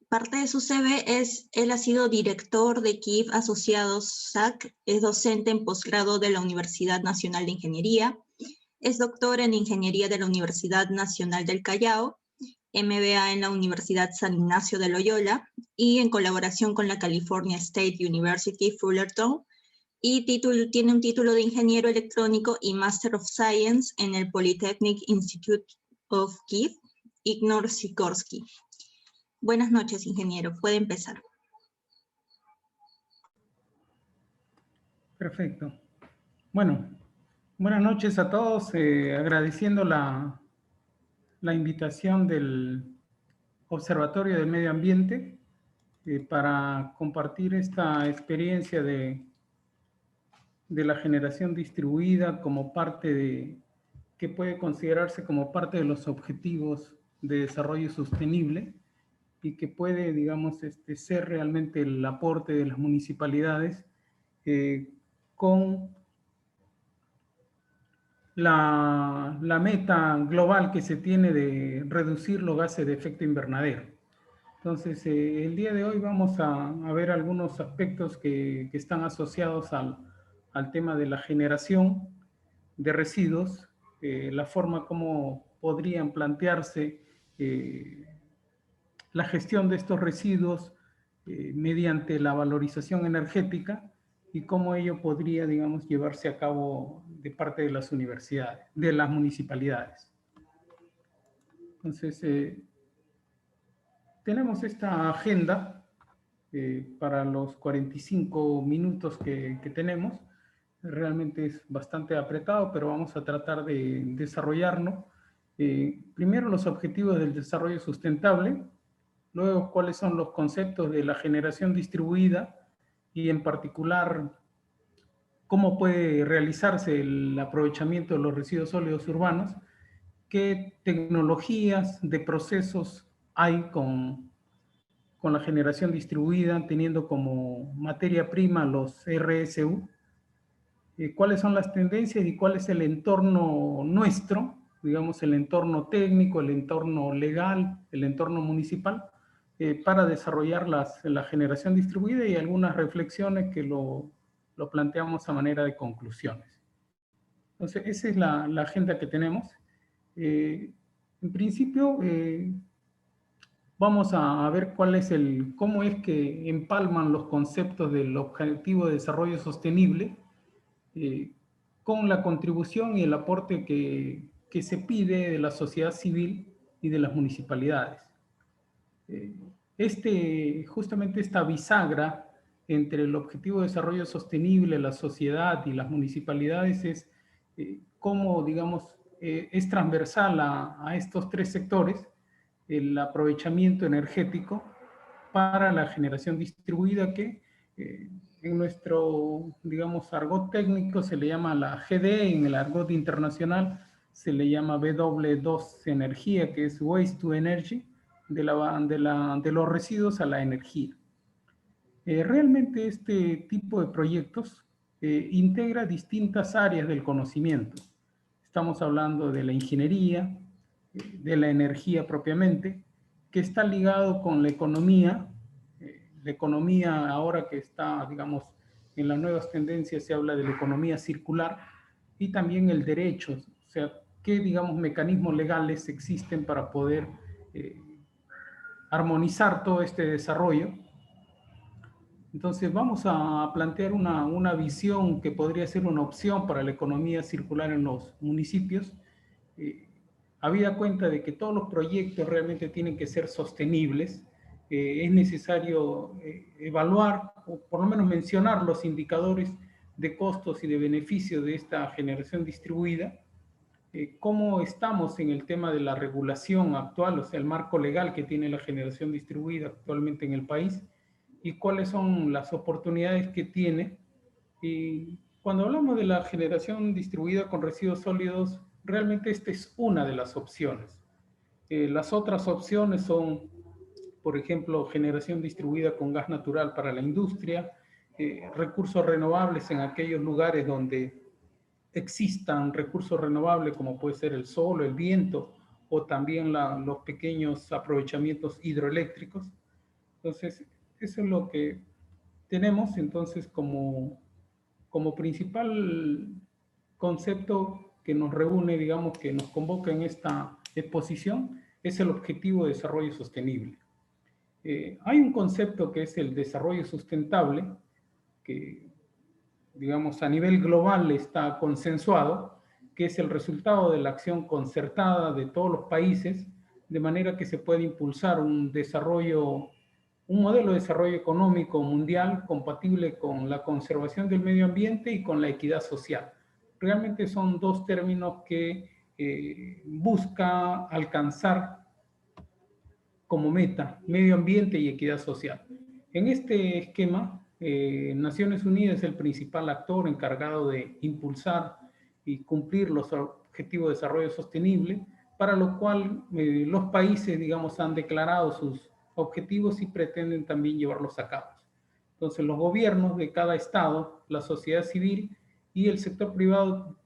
Parte de su CV es, él ha sido director de KIF Asociados SAC, es docente en posgrado de la Universidad Nacional de Ingeniería, es doctor en Ingeniería de la Universidad Nacional del Callao, MBA en la Universidad San Ignacio de Loyola y en colaboración con la California State University Fullerton, y tiene un título de ingeniero electrónico y Master of Science en el Polytechnic Institute of Kiev, Ignor Sikorsky. Buenas noches, ingeniero. Puede empezar. Perfecto. Bueno, buenas noches a todos. Agradeciendo la invitación del Observatorio del Medio Ambiente para compartir esta experiencia de la generación distribuida como parte que puede considerarse como parte de los objetivos de desarrollo sostenible y que puede, digamos, ser realmente el aporte de las municipalidades con la meta global que se tiene de reducir los gases de efecto invernadero. Entonces, el día de hoy vamos a ver algunos aspectos que están asociados al tema de la generación de residuos, la forma como podrían plantearse la gestión de estos residuos mediante la valorización energética y cómo ello podría, digamos, llevarse a cabo de parte de las universidades, de las municipalidades. Entonces, tenemos esta agenda para los 45 minutos que tenemos. Realmente es bastante apretado, pero vamos a tratar de desarrollarlo. Primero, los objetivos del desarrollo sustentable. Luego, cuáles son los conceptos de la generación distribuida y en particular, cómo puede realizarse el aprovechamiento de los residuos sólidos urbanos, qué tecnologías de procesos hay con la generación distribuida, teniendo como materia prima los RSU, cuáles son las tendencias y cuál es el entorno nuestro, digamos el entorno técnico, el entorno legal, el entorno municipal, para desarrollar la generación distribuida y algunas reflexiones que lo planteamos a manera de conclusiones. Entonces, esa es la agenda que tenemos. En principio, vamos a ver cómo es que empalman los conceptos del Objetivo de Desarrollo Sostenible con la contribución y el aporte que se pide de la sociedad civil y de las municipalidades. Justamente esta bisagra entre el Objetivo de Desarrollo Sostenible, la sociedad y las municipalidades es cómo, digamos, es transversal a estos tres sectores, el aprovechamiento energético para la generación distribuida que en nuestro, digamos, argot técnico se le llama la GD, en el argot internacional se le llama W2 energía, que es Waste to Energy, de los residuos a la energía. Realmente este tipo de proyectos integra distintas áreas del conocimiento. Estamos hablando de la ingeniería, de la energía propiamente, que está ligado con la economía. La economía ahora que está, digamos, en las nuevas tendencias se habla de la economía circular y también el derecho, o sea, qué, digamos, mecanismos legales existen para poder armonizar todo este desarrollo. Entonces vamos a plantear una visión que podría ser una opción para la economía circular en los municipios, habida cuenta de que todos los proyectos realmente tienen que ser sostenibles. Es necesario evaluar o por lo menos mencionar los indicadores de costos y de beneficios de esta generación distribuida, cómo estamos en el tema de la regulación actual, o sea, el marco legal que tiene la generación distribuida actualmente en el país, y cuáles son las oportunidades que tiene. Y cuando hablamos de la generación distribuida con residuos sólidos, realmente esta es una de las opciones. Las otras opciones son, por ejemplo, generación distribuida con gas natural para la industria, recursos renovables en aquellos lugares donde existan recursos renovables como puede ser el sol, el viento o también los pequeños aprovechamientos hidroeléctricos. Entonces, eso es lo que tenemos entonces como principal concepto que nos reúne, digamos, que nos convoca en esta exposición, es el objetivo de desarrollo sostenible. Hay un concepto que es el desarrollo sustentable, que, digamos, a nivel global está consensuado, que es el resultado de la acción concertada de todos los países, de manera que se puede impulsar un modelo de desarrollo económico mundial compatible con la conservación del medio ambiente y con la equidad social. Realmente son dos términos que busca alcanzar como meta medio ambiente y equidad social. En este esquema, Naciones Unidas es el principal actor encargado de impulsar y cumplir los objetivos de desarrollo sostenible, para lo cual los países, digamos, han declarado sus objetivos y pretenden también llevarlos a cabo. Entonces, los gobiernos de cada estado, la sociedad civil y el sector privado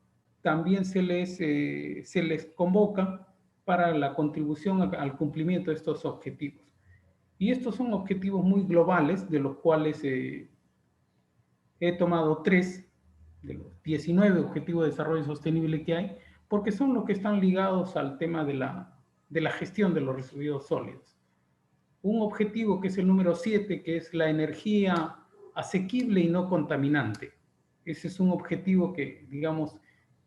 también se les convoca para la contribución al cumplimiento de estos objetivos. Y estos son objetivos muy globales, de los cuales he tomado 3 de los 19 objetivos de desarrollo sostenible que hay, porque son los que están ligados al tema de la gestión de los residuos sólidos. Un objetivo que es el número 7, que es la energía asequible y no contaminante. Ese es un objetivo que, digamos,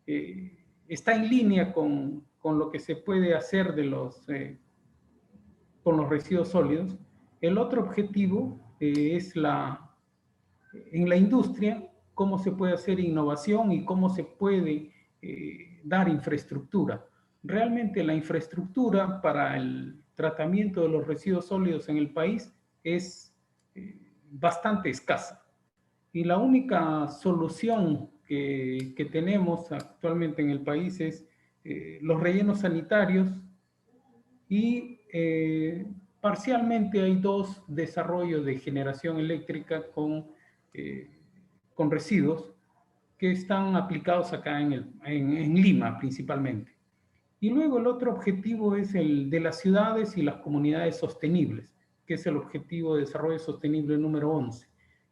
está en línea con lo que se puede hacer con los residuos sólidos. El otro objetivo es en la industria, cómo se puede hacer innovación y cómo se puede dar infraestructura. Realmente la infraestructura para el tratamiento de los residuos sólidos en el país es bastante escasa. Y la única solución que tenemos actualmente en el país es los rellenos sanitarios y parcialmente hay 2 desarrollos de generación eléctrica con residuos que están aplicados acá en Lima principalmente. Y luego el otro objetivo es el de las ciudades y las comunidades sostenibles, que es el objetivo de desarrollo sostenible número 11,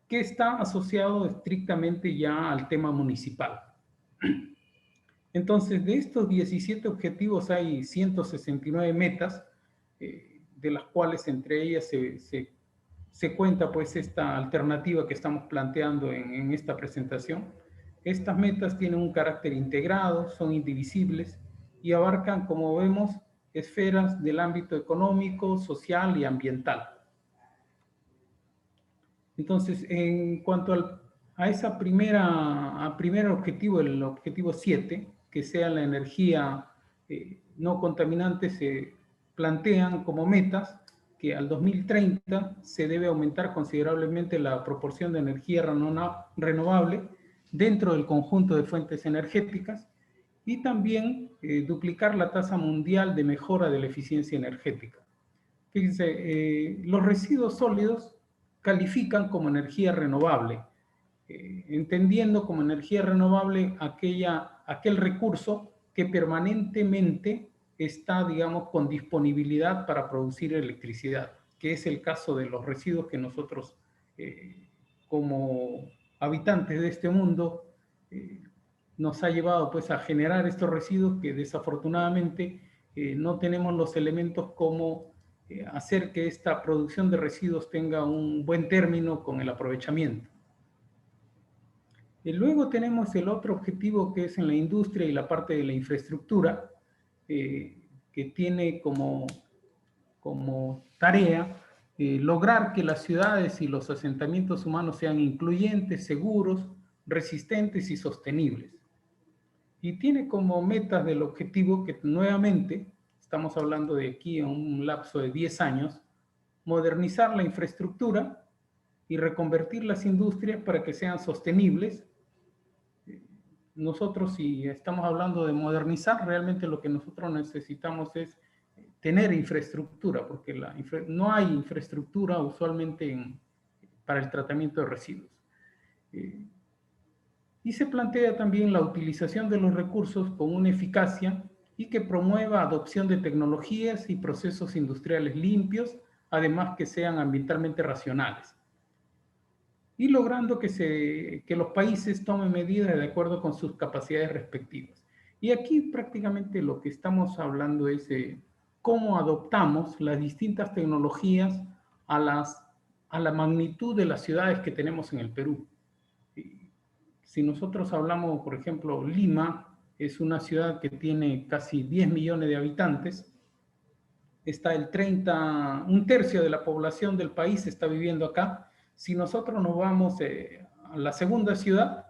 que está asociado estrictamente ya al tema municipal. Entonces, de estos 17 objetivos hay 169 metas, de las cuales entre ellas se cuenta pues esta alternativa que estamos planteando en esta presentación. Estas metas tienen un carácter integrado, son indivisibles y abarcan, como vemos, esferas del ámbito económico, social y ambiental. Entonces, en cuanto a esa primer objetivo, el objetivo 7, que sea la energía no contaminante, se plantean como metas que al 2030 se debe aumentar considerablemente la proporción de energía renovable dentro del conjunto de fuentes energéticas y también duplicar la tasa mundial de mejora de la eficiencia energética. Fíjense, los residuos sólidos califican como energía renovable, entendiendo como energía renovable aquel recurso que permanentemente está, digamos, con disponibilidad para producir electricidad, que es el caso de los residuos que nosotros, como habitantes de este mundo, nos ha llevado pues a generar estos residuos que desafortunadamente no tenemos los elementos como hacer que esta producción de residuos tenga un buen término con el aprovechamiento. Y luego tenemos el otro objetivo que es en la industria y la parte de la infraestructura, que tiene como tarea lograr que las ciudades y los asentamientos humanos sean incluyentes, seguros, resistentes y sostenibles. Y tiene como metas del objetivo que nuevamente, estamos hablando de aquí a un lapso de 10 años, modernizar la infraestructura y reconvertir las industrias para que sean sostenibles. Nosotros, si estamos hablando de modernizar, realmente lo que nosotros necesitamos es tener infraestructura, porque no hay infraestructura usualmente para el tratamiento de residuos. Y se plantea también la utilización de los recursos con una eficacia y que promueva adopción de tecnologías y procesos industriales limpios, además que sean ambientalmente racionales, y logrando que los países tomen medidas de acuerdo con sus capacidades respectivas. Y aquí prácticamente lo que estamos hablando es cómo adoptamos las distintas tecnologías a la magnitud de las ciudades que tenemos en el Perú. Si nosotros hablamos, por ejemplo, Lima es una ciudad que tiene casi 10 millones de habitantes, está un tercio de la población del país está viviendo acá. Si nosotros nos vamos a la segunda ciudad,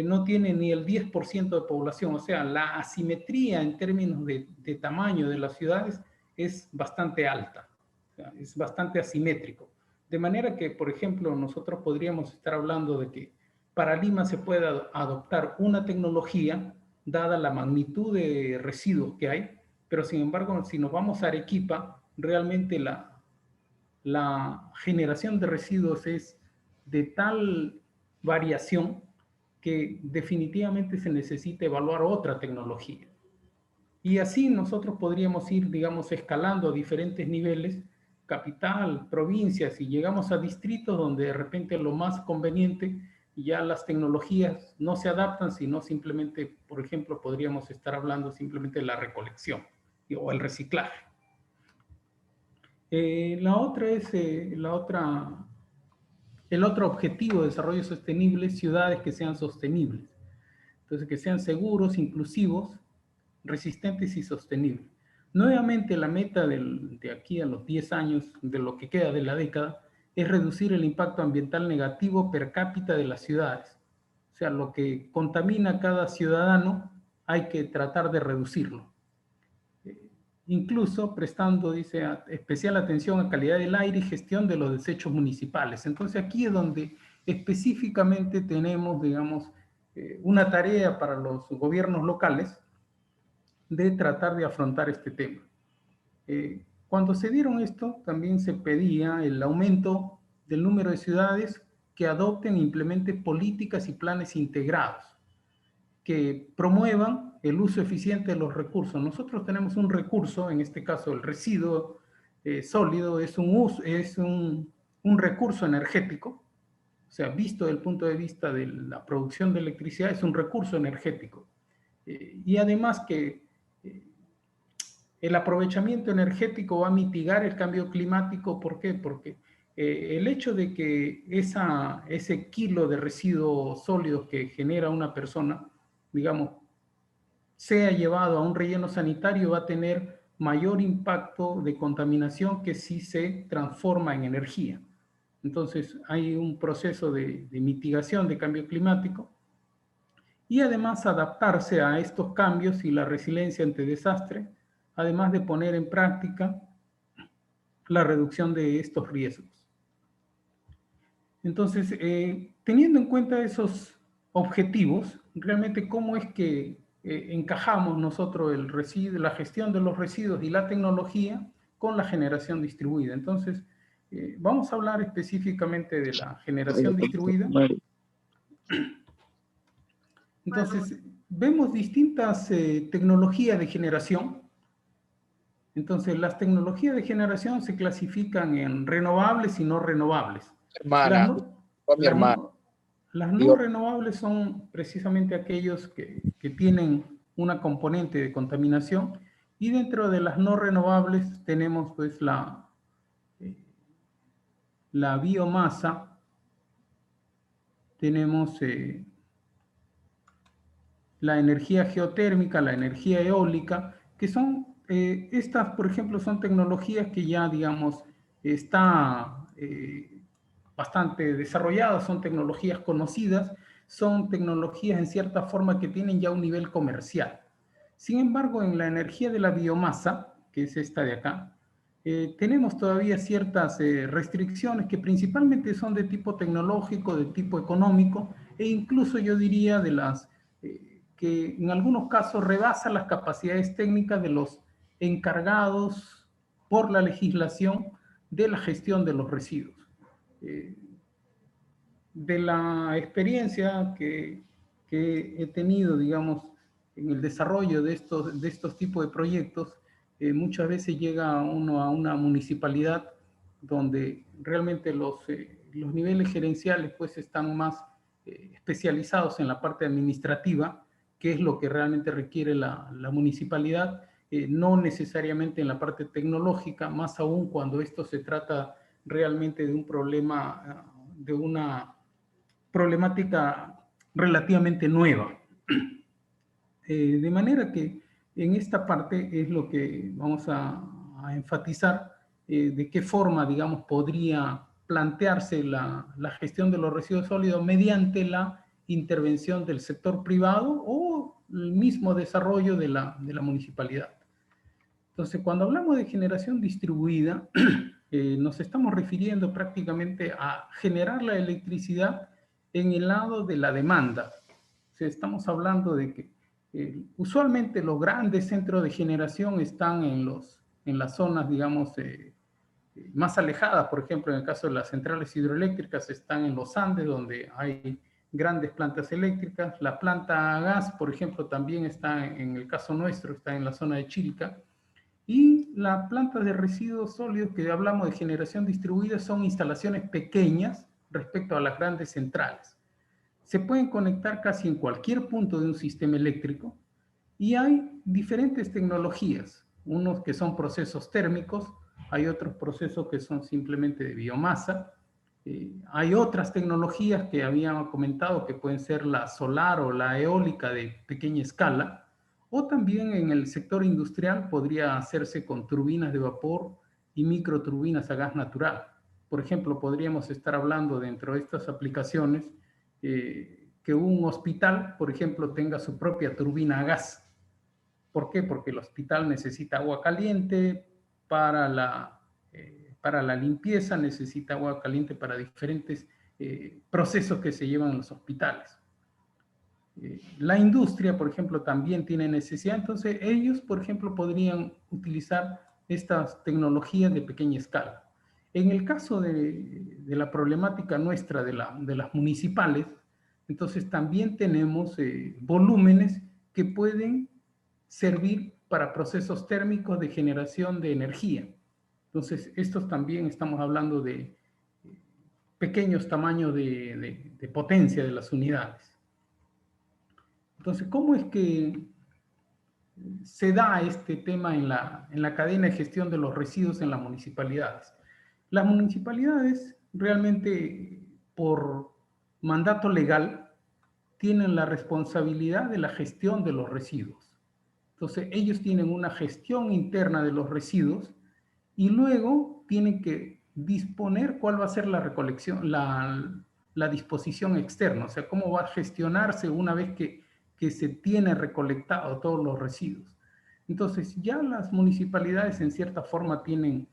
no tiene ni el 10% de población, o sea, la asimetría en términos de tamaño de las ciudades es bastante alta, o sea, es bastante asimétrico. De manera que, por ejemplo, nosotros podríamos estar hablando de que para Lima se puede adoptar una tecnología dada la magnitud de residuos que hay, pero sin embargo, si nos vamos a Arequipa, realmente la generación de residuos es de tal variación que definitivamente se necesita evaluar otra tecnología. Y así nosotros podríamos ir, digamos, escalando a diferentes niveles, capital, provincias, y llegamos a distritos donde de repente lo más conveniente, ya las tecnologías no se adaptan, sino simplemente, por ejemplo, podríamos estar hablando simplemente de la recolección o el reciclaje. La otra es, el otro objetivo de desarrollo sostenible, ciudades que sean sostenibles. Entonces, que sean seguros, inclusivos, resistentes y sostenibles. Nuevamente, la meta de aquí a los 10 años, de lo que queda de la década, es reducir el impacto ambiental negativo per cápita de las ciudades. O sea, lo que contamina a cada ciudadano hay que tratar de reducirlo. Incluso prestando, dice, especial atención a calidad del aire y gestión de los desechos municipales. Entonces aquí es donde específicamente tenemos, digamos, una tarea para los gobiernos locales de tratar de afrontar este tema. Cuando se dieron esto, también se pedía el aumento del número de ciudades que adopten e implementen políticas y planes integrados que promuevan el uso eficiente de los recursos. Nosotros tenemos un recurso, en este caso el residuo sólido, es un recurso energético, o sea, visto desde el punto de vista de la producción de electricidad, es un recurso energético. Y además que el aprovechamiento energético va a mitigar el cambio climático. ¿Por qué? Porque el hecho de que ese kilo de residuos sólidos que genera una persona, digamos, sea llevado a un relleno sanitario, va a tener mayor impacto de contaminación que si se transforma en energía. Entonces, hay un proceso de mitigación de cambio climático y además adaptarse a estos cambios y la resiliencia ante desastre, además de poner en práctica la reducción de estos riesgos. Entonces, teniendo en cuenta esos objetivos, realmente cómo es que encajamos nosotros la gestión de los residuos y la tecnología con la generación distribuida. Entonces, vamos a hablar específicamente de la generación distribuida. Entonces, vemos distintas tecnologías de generación. Entonces, las tecnologías de generación se clasifican en renovables y no renovables. Las no renovables son precisamente aquellos que tienen una componente de contaminación, y dentro de las no renovables tenemos pues la biomasa, tenemos la energía geotérmica, la energía eólica, que son, estas por ejemplo son tecnologías que ya digamos está bastante desarrolladas, son tecnologías conocidas, son tecnologías en cierta forma que tienen ya un nivel comercial. Sin embargo, en la energía de la biomasa, que es esta de acá, tenemos todavía ciertas restricciones que principalmente son de tipo tecnológico, de tipo económico, e incluso yo diría de las que en algunos casos rebasan las capacidades técnicas de los encargados por la legislación de la gestión de los residuos. De la experiencia que he tenido, digamos, en el desarrollo de estos tipos de proyectos, muchas veces llega uno a una municipalidad donde realmente los niveles gerenciales pues están más especializados en la parte administrativa, que es lo que realmente requiere la municipalidad, no necesariamente en la parte tecnológica, más aún cuando esto se trata realmente de un problema, de una problemática relativamente nueva. De manera que en esta parte es lo que vamos a enfatizar, de qué forma, digamos, podría plantearse la gestión de los residuos sólidos mediante la intervención del sector privado o el mismo desarrollo de la municipalidad. Entonces, cuando hablamos de generación distribuida, nos estamos refiriendo prácticamente a generar la electricidad en el lado de la demanda. O sea, estamos hablando de que usualmente los grandes centros de generación están en las zonas, digamos, más alejadas. Por ejemplo, en el caso de las centrales hidroeléctricas están en los Andes, donde hay grandes plantas eléctricas. La planta a gas, por ejemplo, también está, en el caso nuestro, está en la zona de Chilca. Y las plantas de residuos sólidos que hablamos de generación distribuida son instalaciones pequeñas respecto a las grandes centrales. Se pueden conectar casi en cualquier punto de un sistema eléctrico y hay diferentes tecnologías, unos que son procesos térmicos, hay otros procesos que son simplemente de biomasa, hay otras tecnologías que habíamos comentado que pueden ser la solar o la eólica de pequeña escala, o también en el sector industrial podría hacerse con turbinas de vapor y microturbinas a gas natural. Por ejemplo, podríamos estar hablando dentro de estas aplicaciones que un hospital, por ejemplo, tenga su propia turbina a gas. ¿Por qué? Porque el hospital necesita agua caliente para la limpieza, necesita agua caliente para diferentes procesos que se llevan en los hospitales. La industria, por ejemplo, también tiene necesidad, entonces ellos, por ejemplo, podrían utilizar estas tecnologías de pequeña escala. En el caso de la problemática nuestra de las municipales, entonces también tenemos volúmenes que pueden servir para procesos térmicos de generación de energía. Entonces, estos también estamos hablando de pequeños tamaños de potencia de las unidades. Entonces, ¿cómo es que se da este tema en la cadena de gestión de los residuos en las municipalidades? Las municipalidades realmente, por mandato legal, tienen la responsabilidad de la gestión de los residuos. Entonces, ellos tienen una gestión interna de los residuos y luego tienen que disponer cuál va a ser la recolección, la disposición externa, o sea, cómo va a gestionarse una vez que se tiene recolectado todos los residuos. Entonces, ya las municipalidades en cierta forma tienen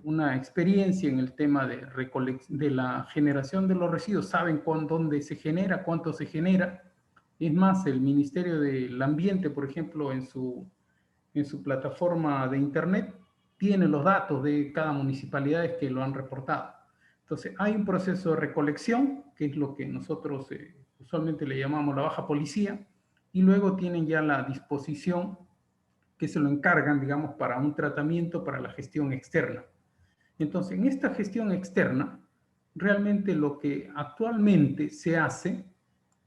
una experiencia en el tema de la generación de los residuos, saben dónde se genera, cuánto se genera. Es más, el Ministerio del Ambiente, por ejemplo, en su plataforma de internet, tiene los datos de cada municipalidad que lo han reportado. Entonces, hay un proceso de recolección, que es lo que nosotros usualmente le llamamos la baja policía, y luego tienen ya la disposición que se lo encargan, digamos, para un tratamiento para la gestión externa. Entonces, en esta gestión externa, realmente lo que actualmente se hace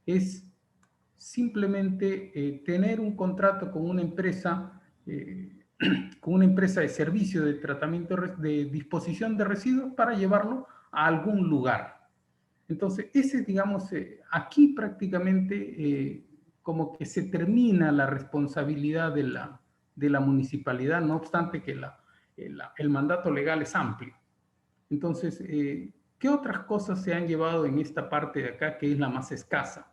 es simplemente tener un contrato con una empresa de servicio de tratamiento, de disposición de residuos para llevarlo a algún lugar. Entonces, digamos, aquí prácticamente como que se termina la responsabilidad de la municipalidad, no obstante que el mandato legal es amplio. Entonces, ¿qué otras cosas se han llevado en esta parte de acá que es la más escasa?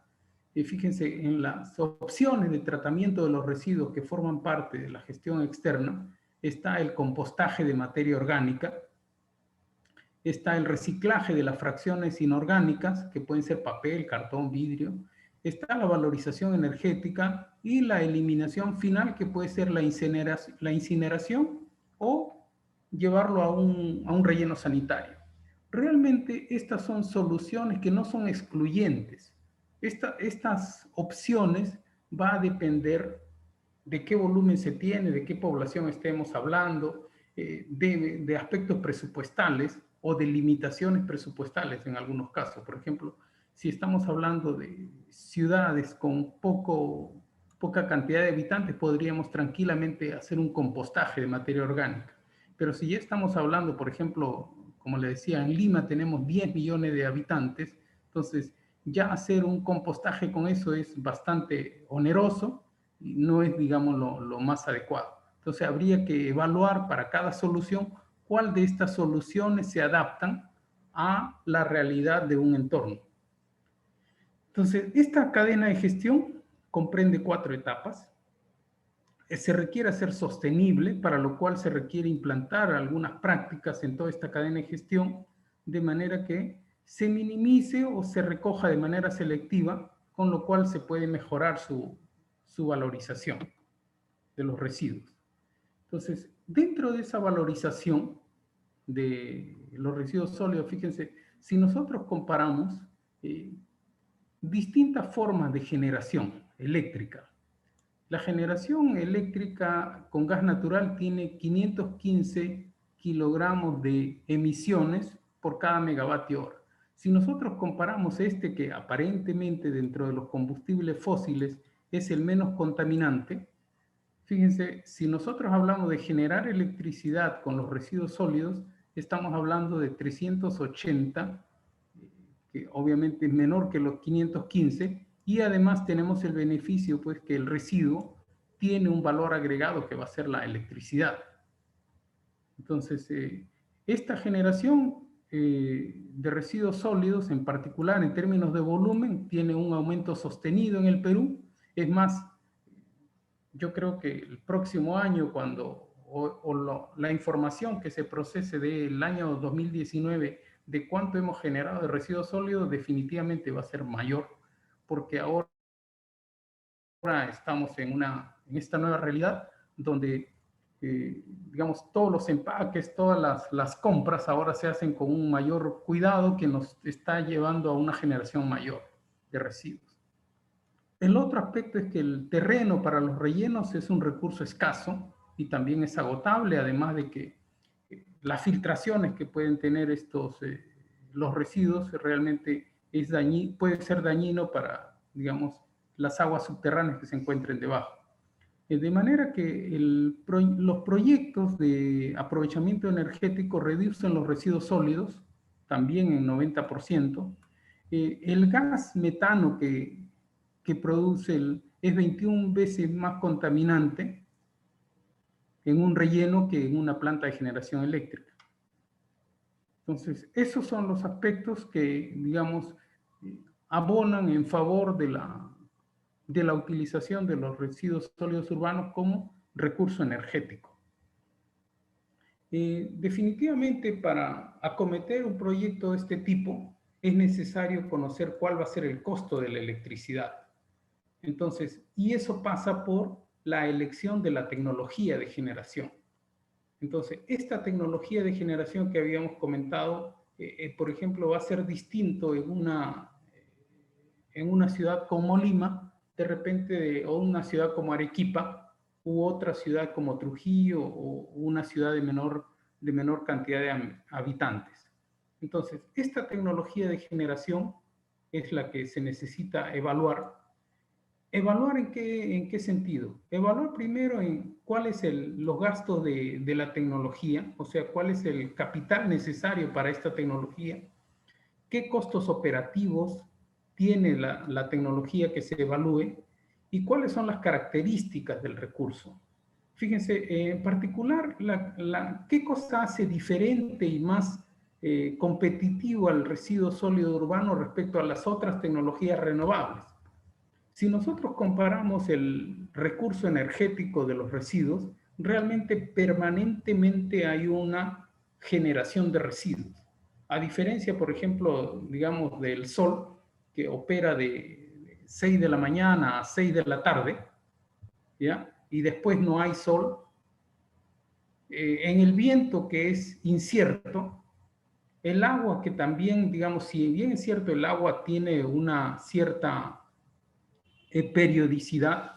Fíjense, en las opciones de tratamiento de los residuos que forman parte de la gestión externa, está el compostaje de materia orgánica, está el reciclaje de las fracciones inorgánicas, que pueden ser papel, cartón, vidrio, está la valorización energética y la eliminación final, que puede ser la incineración o llevarlo a un relleno sanitario. Realmente estas son soluciones que no son excluyentes. Estas opciones va a depender de qué volumen se tiene, de qué población estemos hablando, de aspectos presupuestales o de limitaciones presupuestales en algunos casos. Por ejemplo, si estamos hablando de ciudades con poca cantidad de habitantes, podríamos tranquilamente hacer un compostaje de materia orgánica. Pero si ya estamos hablando, por ejemplo, como le decía, en Lima tenemos 10 millones de habitantes, entonces ya hacer un compostaje con eso es bastante oneroso y no es, digamos, lo más adecuado. Entonces habría que evaluar para cada solución cuál de estas soluciones se adaptan a la realidad de un entorno. Entonces, esta cadena de gestión comprende 4 etapas. Se requiere ser sostenible, para lo cual se requiere implantar algunas prácticas en toda esta cadena de gestión, de manera que se minimice o se recoja de manera selectiva, con lo cual se puede mejorar su valorización de los residuos. Entonces, dentro de esa valorización de los residuos sólidos, fíjense, si nosotros comparamos distintas formas de generación eléctrica, la generación eléctrica con gas natural tiene 515 kilogramos de emisiones por cada megavatio hora. Si nosotros comparamos este, que aparentemente dentro de los combustibles fósiles es el menos contaminante, fíjense, si nosotros hablamos de generar electricidad con los residuos sólidos, estamos hablando de 380, que obviamente es menor que los 515, y además tenemos el beneficio, pues, que el residuo tiene un valor agregado que va a ser la electricidad. Entonces, esta generación de residuos sólidos, en particular en términos de volumen, tiene un aumento sostenido en el Perú. Es más, yo creo que el próximo año, la información que se procese del año 2019 de cuánto hemos generado de residuos sólidos, definitivamente va a ser mayor, porque ahora estamos en esta nueva realidad donde, digamos, todos los empaques, todas las compras ahora se hacen con un mayor cuidado que nos está llevando a una generación mayor de residuos. El otro aspecto es que el terreno para los rellenos es un recurso escaso y también es agotable, además de que las filtraciones que pueden tener los residuos realmente puede ser dañino para, digamos, las aguas subterráneas que se encuentren debajo. De manera que los proyectos de aprovechamiento energético reducen los residuos sólidos, también en 90%. El gas metano que produce es 21 veces más contaminante en un relleno que en una planta de generación eléctrica. Entonces, esos son los aspectos que, digamos, abonan en favor de la utilización de los residuos sólidos urbanos como recurso energético. Definitivamente, para acometer un proyecto de este tipo, es necesario conocer cuál va a ser el costo de la electricidad. Entonces, y eso pasa por la elección de la tecnología de generación. Entonces, esta tecnología de generación que habíamos comentado, por ejemplo, va a ser distinto en una ciudad como Lima, de repente, o una ciudad como Arequipa, u otra ciudad como Trujillo, o una ciudad de menor cantidad de habitantes. Entonces, esta tecnología de generación es la que se necesita evaluar. ¿Evaluar en qué sentido? Evaluar primero en cuáles los gastos de la tecnología, o sea, cuál es el capital necesario para esta tecnología, qué costos operativos tiene la tecnología que se evalúe y cuáles son las características del recurso. Fíjense, en particular, ¿qué cosa hace diferente y más competitivo al residuo sólido urbano respecto a las otras tecnologías renovables? Si nosotros comparamos el recurso energético de los residuos, realmente permanentemente hay una generación de residuos. A diferencia, por ejemplo, digamos, del sol, que opera de 6 de la mañana a 6 de la tarde, ¿ya? Y después no hay sol. En el viento, que es incierto, el agua, que también, digamos, si bien es cierto, el agua tiene una cierta periodicidad,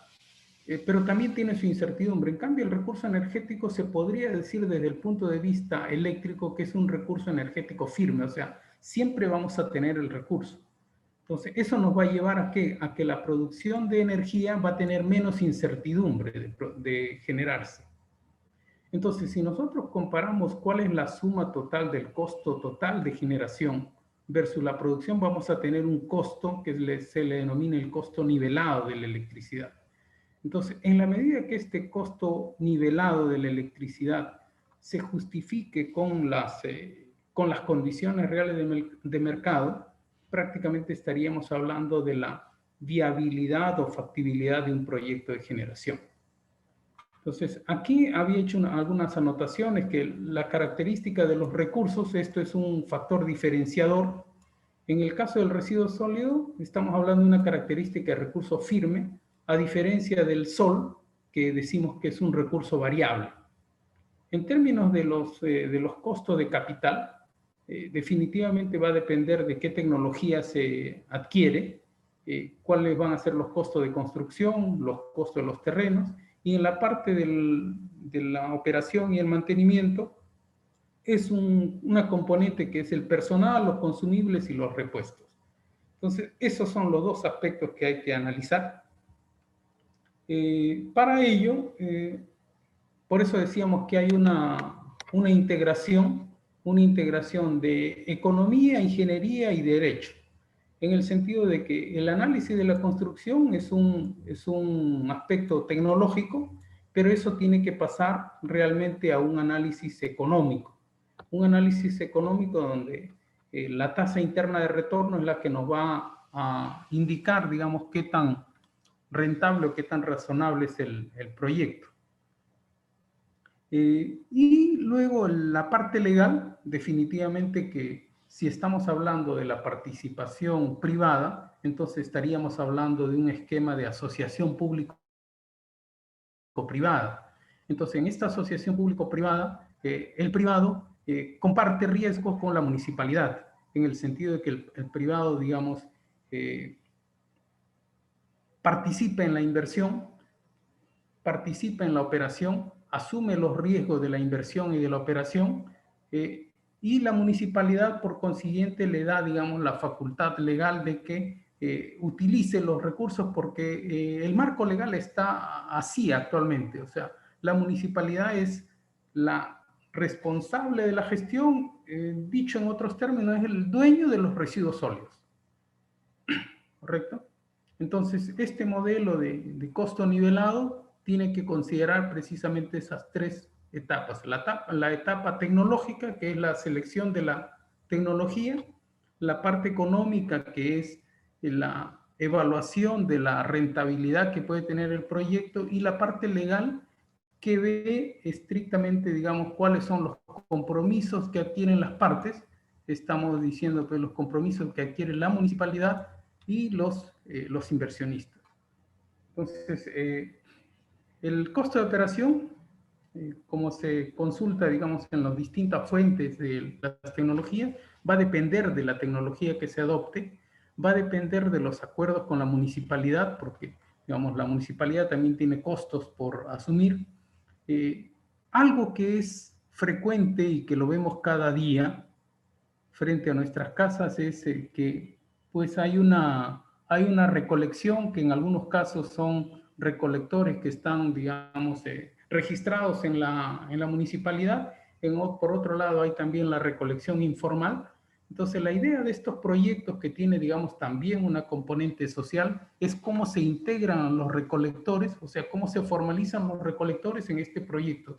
pero también tiene su incertidumbre. En cambio, el recurso energético se podría decir desde el punto de vista eléctrico que es un recurso energético firme, o sea, siempre vamos a tener el recurso. Entonces, eso nos va a llevar a qué? A que la producción de energía va a tener menos incertidumbre de generarse. Entonces, si nosotros comparamos cuál es la suma total del costo total de generación versus la producción, vamos a tener un costo que se le denomina el costo nivelado de la electricidad. Entonces, en la medida que este costo nivelado de la electricidad se justifique con las condiciones reales de mercado, prácticamente estaríamos hablando de la viabilidad o factibilidad de un proyecto de generación. Entonces, aquí había hecho algunas anotaciones que la característica de los recursos, esto es un factor diferenciador. En el caso del residuo sólido, estamos hablando de una característica de recurso firme, a diferencia del sol, que decimos que es un recurso variable. En términos de los costos de capital, definitivamente va a depender de qué tecnología se adquiere, cuáles van a ser los costos de construcción, los costos de los terrenos, y en la parte de la operación y el mantenimiento es una componente que es el personal, los consumibles y los repuestos. Entonces, esos son los dos aspectos que hay que analizar. Para ello, por eso decíamos que hay una integración de economía, ingeniería y derecho, en el sentido de que el análisis de la construcción es un aspecto tecnológico, pero eso tiene que pasar realmente a un análisis económico donde la tasa interna de retorno es la que nos va a indicar, digamos, qué tan rentable o qué tan razonable es el proyecto. Y luego la parte legal, definitivamente que si estamos hablando de la participación privada, entonces estaríamos hablando de un esquema de asociación público-privada. Entonces, en esta asociación público-privada, el privado comparte riesgos con la municipalidad, en el sentido de que el privado, digamos, participa en la inversión, participa en la operación, asume los riesgos de la inversión y de la operación, y la municipalidad, por consiguiente, le da, digamos, la facultad legal de que utilice los recursos porque el marco legal está así actualmente. O sea, la municipalidad es la responsable de la gestión, dicho en otros términos, es el dueño de los residuos sólidos. ¿Correcto? Entonces, este modelo de costo nivelado tiene que considerar precisamente esas tres etapas. La etapa tecnológica, que es la selección de la tecnología, la parte económica, que es la evaluación de la rentabilidad que puede tener el proyecto, y la parte legal, que ve estrictamente, digamos, cuáles son los compromisos que adquieren las partes. Estamos diciendo que los compromisos que adquiere la municipalidad y los inversionistas. Entonces, el costo de operación, como se consulta, digamos, en las distintas fuentes de las tecnologías, va a depender de la tecnología que se adopte, va a depender de los acuerdos con la municipalidad, porque, digamos, la municipalidad también tiene costos por asumir. Algo que es frecuente y que lo vemos cada día frente a nuestras casas es que pues hay una recolección, que en algunos casos son recolectores que están, digamos, registrados en la municipalidad. Por otro lado, hay también la recolección informal. Entonces, la idea de estos proyectos, que tiene, digamos, también una componente social, es cómo se integran los recolectores, o sea, cómo se formalizan los recolectores en este proyecto.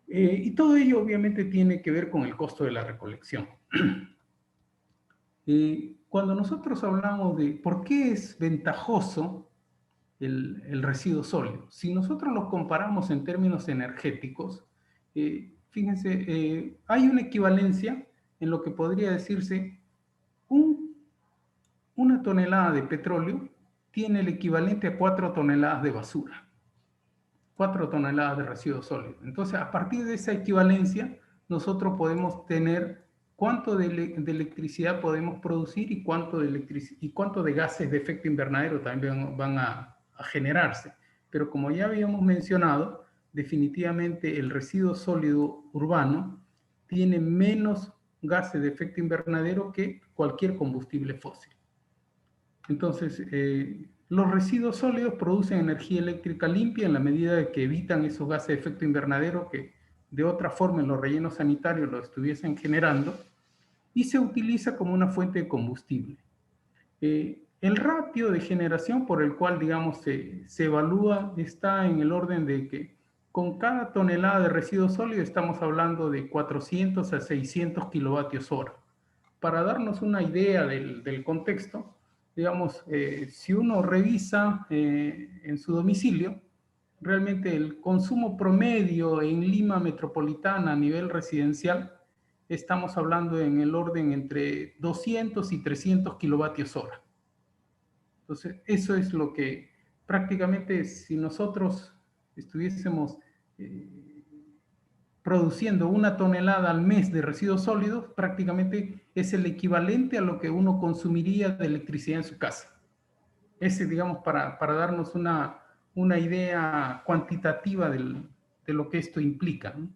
Y todo ello, obviamente, tiene que ver con el costo de la recolección. Cuando nosotros hablamos de por qué es ventajoso el residuo sólido, si nosotros lo comparamos en términos energéticos, fíjense, hay una equivalencia en lo que podría decirse una tonelada de petróleo tiene el equivalente a 4 toneladas de basura, 4 toneladas de residuo sólido. Entonces, a partir de esa equivalencia, nosotros podemos tener cuánto de electricidad podemos producir y cuánto de gases de efecto invernadero también van a generarse. Pero como ya habíamos mencionado, definitivamente el residuo sólido urbano tiene menos gases de efecto invernadero que cualquier combustible fósil. Entonces, los residuos sólidos producen energía eléctrica limpia en la medida de que evitan esos gases de efecto invernadero que de otra forma en los rellenos sanitarios lo estuviesen generando, y se utiliza como una fuente de combustible. El ratio de generación por el cual, digamos, se evalúa está en el orden de que con cada tonelada de residuos sólidos estamos hablando de 400 a 600 kilovatios hora. Para darnos una idea del contexto, digamos, si uno revisa en su domicilio, realmente el consumo promedio en Lima metropolitana a nivel residencial, estamos hablando en el orden entre 200 y 300 kilovatios hora. Entonces, eso es lo que prácticamente si nosotros estuviésemos produciendo 1 tonelada al mes de residuos sólidos, prácticamente es el equivalente a lo que uno consumiría de electricidad en su casa. Ese, digamos, para darnos una idea cuantitativa de lo que esto implica, ¿no?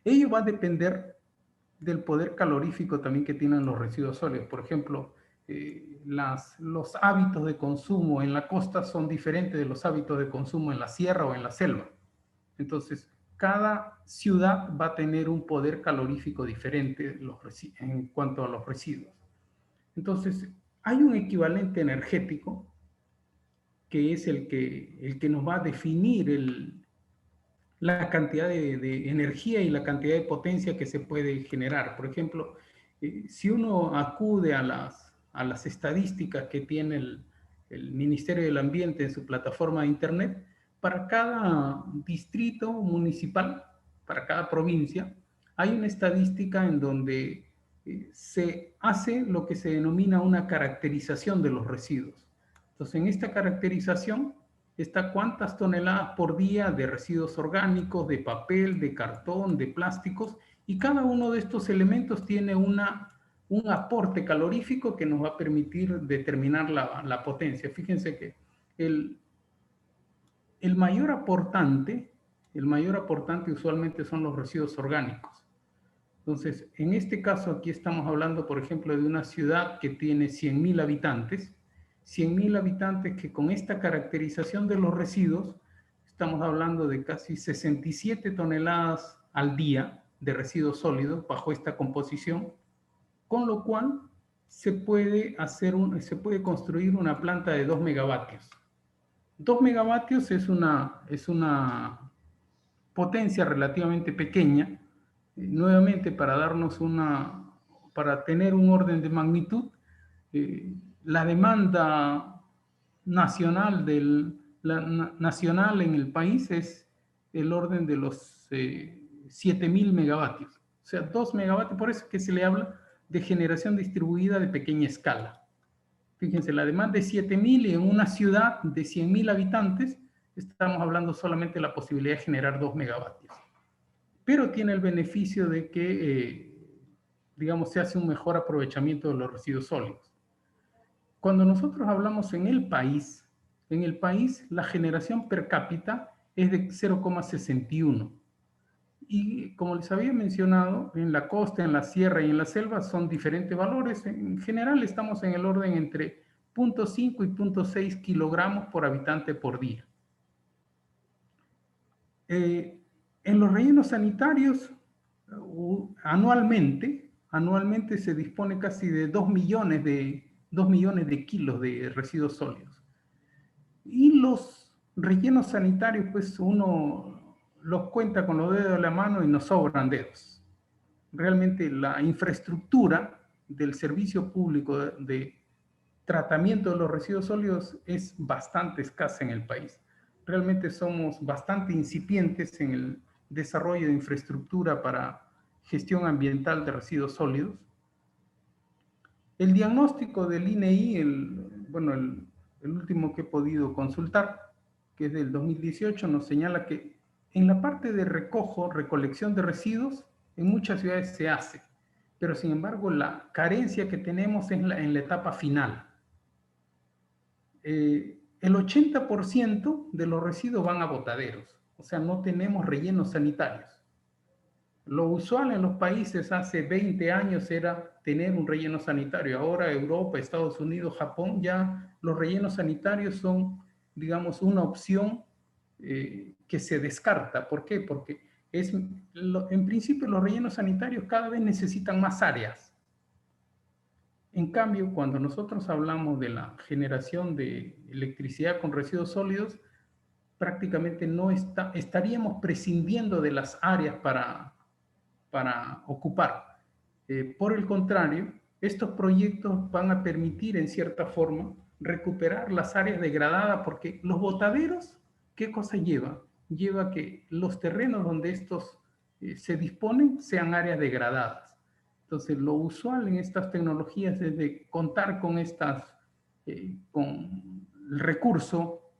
Ello va a depender del poder calorífico también que tienen los residuos sólidos. Por ejemplo, los hábitos de consumo en la costa son diferentes de los hábitos de consumo en la sierra o en la selva. Entonces, cada ciudad va a tener un poder calorífico diferente en cuanto a los residuos. Entonces, hay un equivalente energético que es el que nos va a definir la cantidad de energía y la cantidad de potencia que se puede generar. Por ejemplo, si uno acude a las estadísticas que tiene el Ministerio del Ambiente en su plataforma de Internet, para cada distrito municipal, para cada provincia, hay una estadística en donde se hace lo que se denomina una caracterización de los residuos. Entonces, en esta caracterización está cuántas toneladas por día de residuos orgánicos, de papel, de cartón, de plásticos, y cada uno de estos elementos tiene un aporte calorífico que nos va a permitir determinar la potencia. Fíjense que el mayor aportante usualmente son los residuos orgánicos. Entonces, en este caso aquí estamos hablando, por ejemplo, de una ciudad que tiene 100.000 habitantes, 100.000 habitantes que con esta caracterización de los residuos, estamos hablando de casi 67 toneladas al día de residuos sólidos bajo esta composición, con lo cual se puede construir una planta de 2 megavatios. 2 megavatios es una potencia relativamente pequeña. Nuevamente, para tener un orden de magnitud, la demanda nacional en el país es el orden de los 7.000 megavatios. O sea, 2 megavatios, por eso es que se le habla de generación distribuida de pequeña escala. Fíjense, la demanda es 7.000 y en una ciudad de 100.000 habitantes estamos hablando solamente de la posibilidad de generar 2 megavatios. Pero tiene el beneficio de que, digamos, se hace un mejor aprovechamiento de los residuos sólidos. Cuando nosotros hablamos en el país la generación per cápita es de 0,61. Y como les había mencionado, en la costa, en la sierra y en la selva son diferentes valores. En general estamos en el orden entre 0,5 y 0,6 kilogramos por habitante por día. En los rellenos sanitarios, anualmente se dispone casi de 2 millones de kilos de residuos sólidos. Y los rellenos sanitarios, pues uno los cuenta con los dedos de la mano y nos sobran dedos. Realmente la infraestructura del servicio público de tratamiento de los residuos sólidos es bastante escasa en el país. Realmente somos bastante incipientes en el desarrollo de infraestructura para gestión ambiental de residuos sólidos. El diagnóstico del INEI, el último que he podido consultar, que es del 2018, nos señala que en la parte de recolección de residuos, en muchas ciudades se hace, pero sin embargo la carencia que tenemos es en la etapa final. El 80% de los residuos van a botaderos, o sea, no tenemos rellenos sanitarios. Lo usual en los países hace 20 años era tener un relleno sanitario. Ahora Europa, Estados Unidos, Japón, ya los rellenos sanitarios son, digamos, una opción que se descarta. ¿Por qué? Porque en principio los rellenos sanitarios cada vez necesitan más áreas. En cambio, cuando nosotros hablamos de la generación de electricidad con residuos sólidos, prácticamente estaríamos prescindiendo de las áreas para ocupar. Por el contrario, estos proyectos van a permitir, en cierta forma, recuperar las áreas degradadas, porque los botaderos, ¿qué cosa lleva? Lleva que los terrenos donde estos se disponen sean áreas degradadas. Entonces, lo usual en estas tecnologías es de contar con con el recurso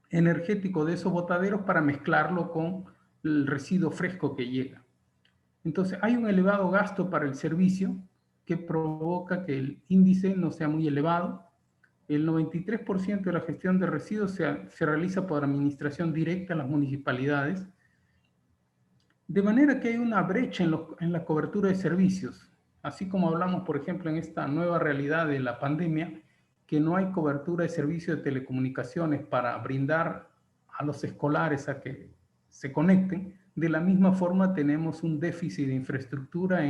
energético de esos botaderos para mezclarlo con el residuo fresco que llega. Entonces, hay un elevado gasto para el servicio que provoca que el índice no sea muy elevado. El 93% de la gestión de residuos se realiza por administración directa en las municipalidades, de manera que hay una brecha en la cobertura de servicios. Así como hablamos, por ejemplo, en esta nueva realidad de la pandemia, que no hay cobertura de servicios de telecomunicaciones para brindar a los escolares a que se conecten. De la misma forma tenemos un déficit de infraestructura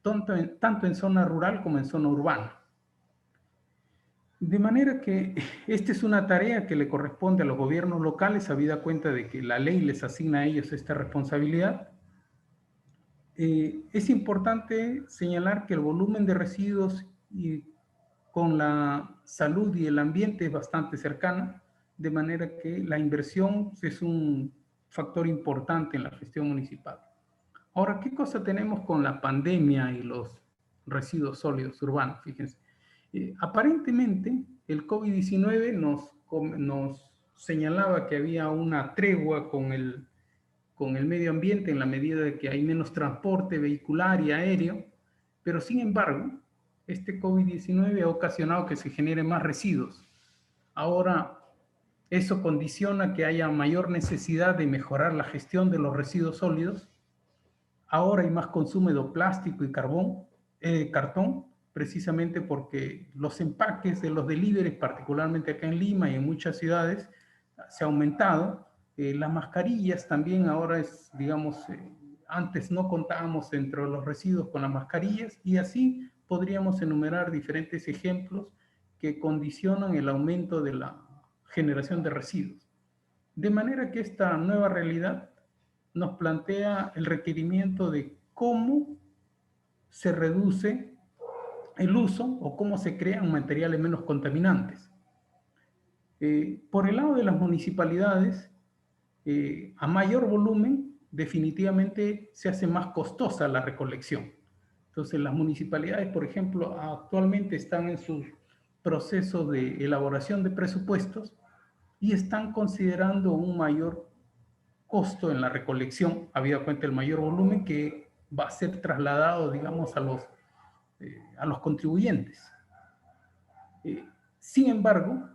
tanto en zona rural como en zona urbana. De manera que esta es una tarea que le corresponde a los gobiernos locales, habida cuenta de que la ley les asigna a ellos esta responsabilidad. Es importante señalar que el volumen de residuos con la salud y el ambiente es bastante cercana, de manera que la inversión es un factor importante en la gestión municipal. Ahora, ¿qué cosa tenemos con la pandemia y los residuos sólidos urbanos? Fíjense. Aparentemente, el COVID-19 nos señalaba que había una tregua con el medio ambiente en la medida de que hay menos transporte vehicular y aéreo, pero sin embargo, este COVID-19 ha ocasionado que se generen más residuos. Ahora, eso condiciona que haya mayor necesidad de mejorar la gestión de los residuos sólidos. Ahora hay más consumo de plástico y cartón, precisamente porque los empaques de los deliveries, particularmente acá en Lima y en muchas ciudades, se ha aumentado. Las mascarillas también ahora antes no contábamos entre los residuos con las mascarillas, y así podríamos enumerar diferentes ejemplos que condicionan el aumento de la generación de residuos. De manera que esta nueva realidad nos plantea el requerimiento de cómo se reduce el uso o cómo se crean materiales menos contaminantes. Por el lado de las municipalidades, a mayor volumen, definitivamente se hace más costosa la recolección. Entonces, las municipalidades, por ejemplo, actualmente están en sus procesos de elaboración de presupuestos y están considerando un mayor costo en la recolección, habida cuenta del mayor volumen que va a ser trasladado, digamos, a los contribuyentes. Sin embargo,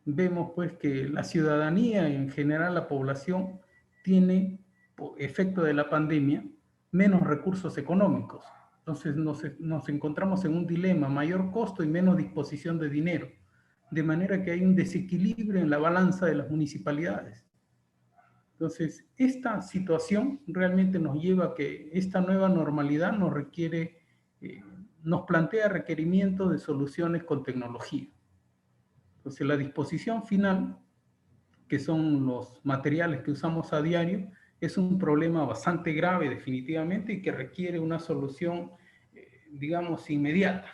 vemos pues que la ciudadanía y en general la población tiene, por efecto de la pandemia, menos recursos económicos. Entonces nos encontramos en un dilema: mayor costo y menos disposición de dinero. De manera que hay un desequilibrio en la balanza de las municipalidades. Entonces, esta situación realmente nos lleva a que esta nueva normalidad nos plantea requerimientos de soluciones con tecnología. Entonces, la disposición final, que son los materiales que usamos a diario, es un problema bastante grave definitivamente y que requiere una solución, digamos, inmediata.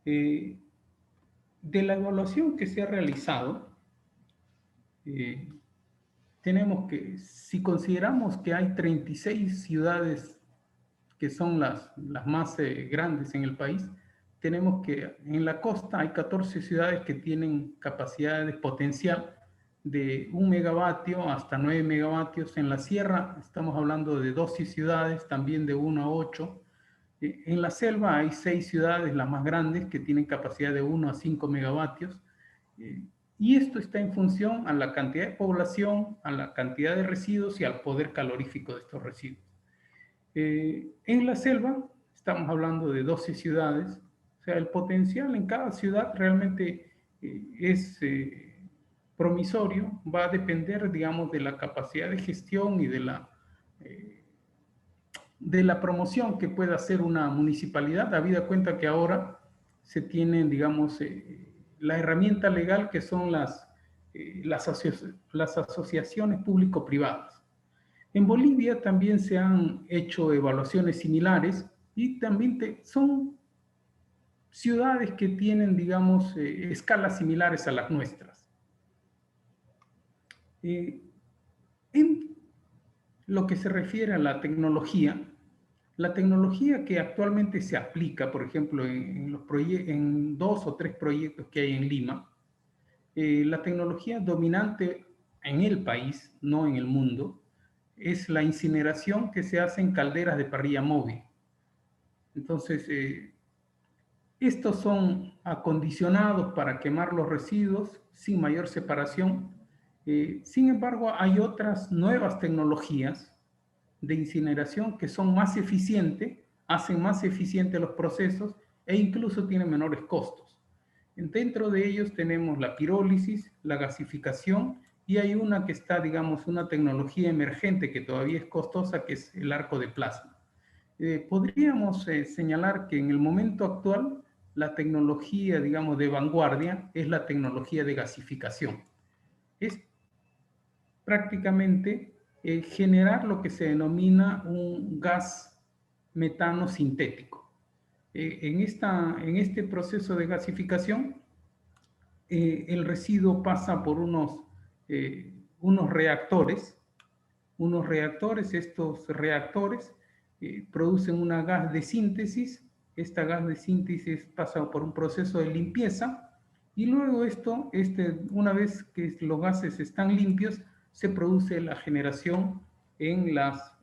De la evaluación que se ha realizado, tenemos que, si consideramos que hay 36 ciudades que son las más grandes en el país, tenemos que en la costa hay 14 ciudades que tienen capacidad de potencial de 1 megavatio hasta 9 megavatios. En la sierra estamos hablando de 12 ciudades, también de 1 a 8. En la selva hay 6 ciudades, las más grandes, que tienen capacidad de 1 a 5 megavatios. Y esto está en función a la cantidad de población, a la cantidad de residuos y al poder calorífico de estos residuos. En la selva estamos hablando de 12 ciudades, o sea, el potencial en cada ciudad realmente es promisorio, va a depender, digamos, de la capacidad de gestión y de la promoción que pueda hacer una municipalidad, habida cuenta que ahora se tienen, digamos, la herramienta legal que son las asociaciones público-privadas. En Bolivia también se han hecho evaluaciones similares y también son ciudades que tienen, digamos, escalas similares a las nuestras. En lo que se refiere a la tecnología que actualmente se aplica, por ejemplo, en 2 o 3 proyectos que hay en Lima, la tecnología dominante en el país, no en el mundo, es la incineración que se hace en calderas de parrilla móvil. Entonces, estos son acondicionados para quemar los residuos sin mayor separación. Sin embargo, hay otras nuevas tecnologías de incineración que son más eficientes, hacen más eficientes los procesos e incluso tienen menores costos. Dentro de ellos tenemos la pirólisis, la gasificación y hay una que está, digamos, una tecnología emergente que todavía es costosa, que es el arco de plasma. Podríamos señalar que en el momento actual la tecnología, digamos, de vanguardia es la tecnología de gasificación. Es prácticamente generar lo que se denomina un gas metano sintético. En este proceso de gasificación, el residuo pasa por unos reactores. Estos reactores producen una gas de síntesis. Esta gas de síntesis pasa por un proceso de limpieza y luego una vez que los gases están limpios, se produce la generación en las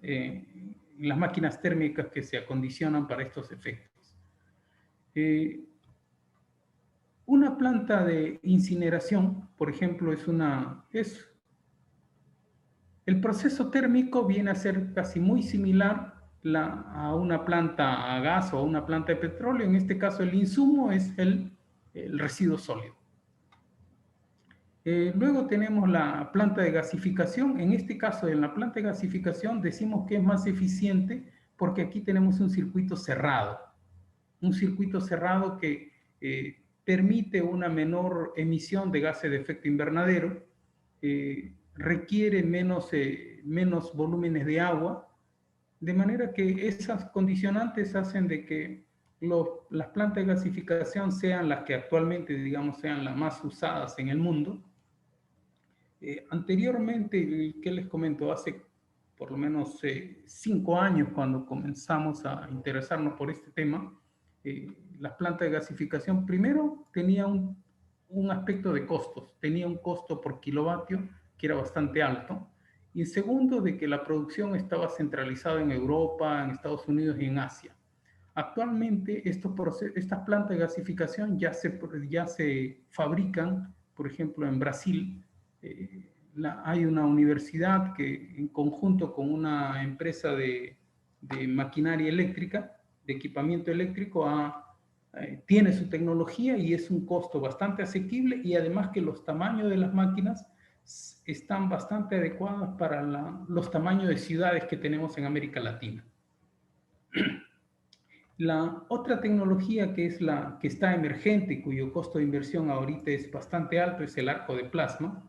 máquinas térmicas que se acondicionan para estos efectos. Una planta de incineración, por ejemplo, el proceso térmico viene a ser casi muy similar a una planta a gas o a una planta de petróleo. En este caso, el insumo es el residuo sólido. Luego tenemos la planta de gasificación. En este caso, en la planta de gasificación decimos que es más eficiente porque aquí tenemos un circuito cerrado. Un circuito cerrado que permite una menor emisión de gases de efecto invernadero, requiere menos volúmenes de agua, de manera que esas condicionantes hacen de que las plantas de gasificación sean las que actualmente, digamos, sean las más usadas en el mundo. Anteriormente, ¿qué les comento? Hace por lo menos 5 años, cuando comenzamos a interesarnos por este tema, las plantas de gasificación primero tenía un aspecto de costos, tenía un costo por kilovatio que era bastante alto, y segundo, de que la producción estaba centralizada en Europa, en Estados Unidos y en Asia. Actualmente estas plantas de gasificación ya se fabrican, por ejemplo, en Brasil. Hay una universidad que en conjunto con una empresa de maquinaria eléctrica, de equipamiento eléctrico, tiene su tecnología y es un costo bastante asequible, y además que los tamaños de las máquinas están bastante adecuados para los tamaños de ciudades que tenemos en América Latina. La otra tecnología que es la que está emergente y cuyo costo de inversión ahorita es bastante alto es el arco de plasma,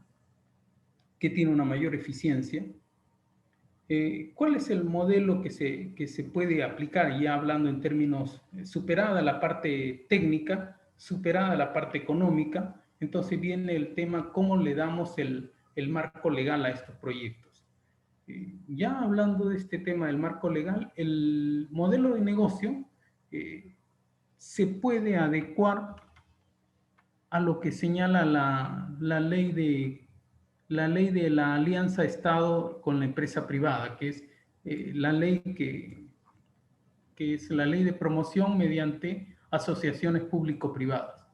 que tiene una mayor eficiencia. ¿Cuál es el modelo que se puede aplicar? Ya hablando en términos, superada la parte técnica, superada la parte económica, entonces viene el tema cómo le damos el marco legal a estos proyectos. Ya hablando de este tema del marco legal, el modelo de negocio se puede adecuar a lo que señala la ley la ley de la alianza Estado con la empresa privada, que es la ley que es la ley de promoción mediante asociaciones público-privadas.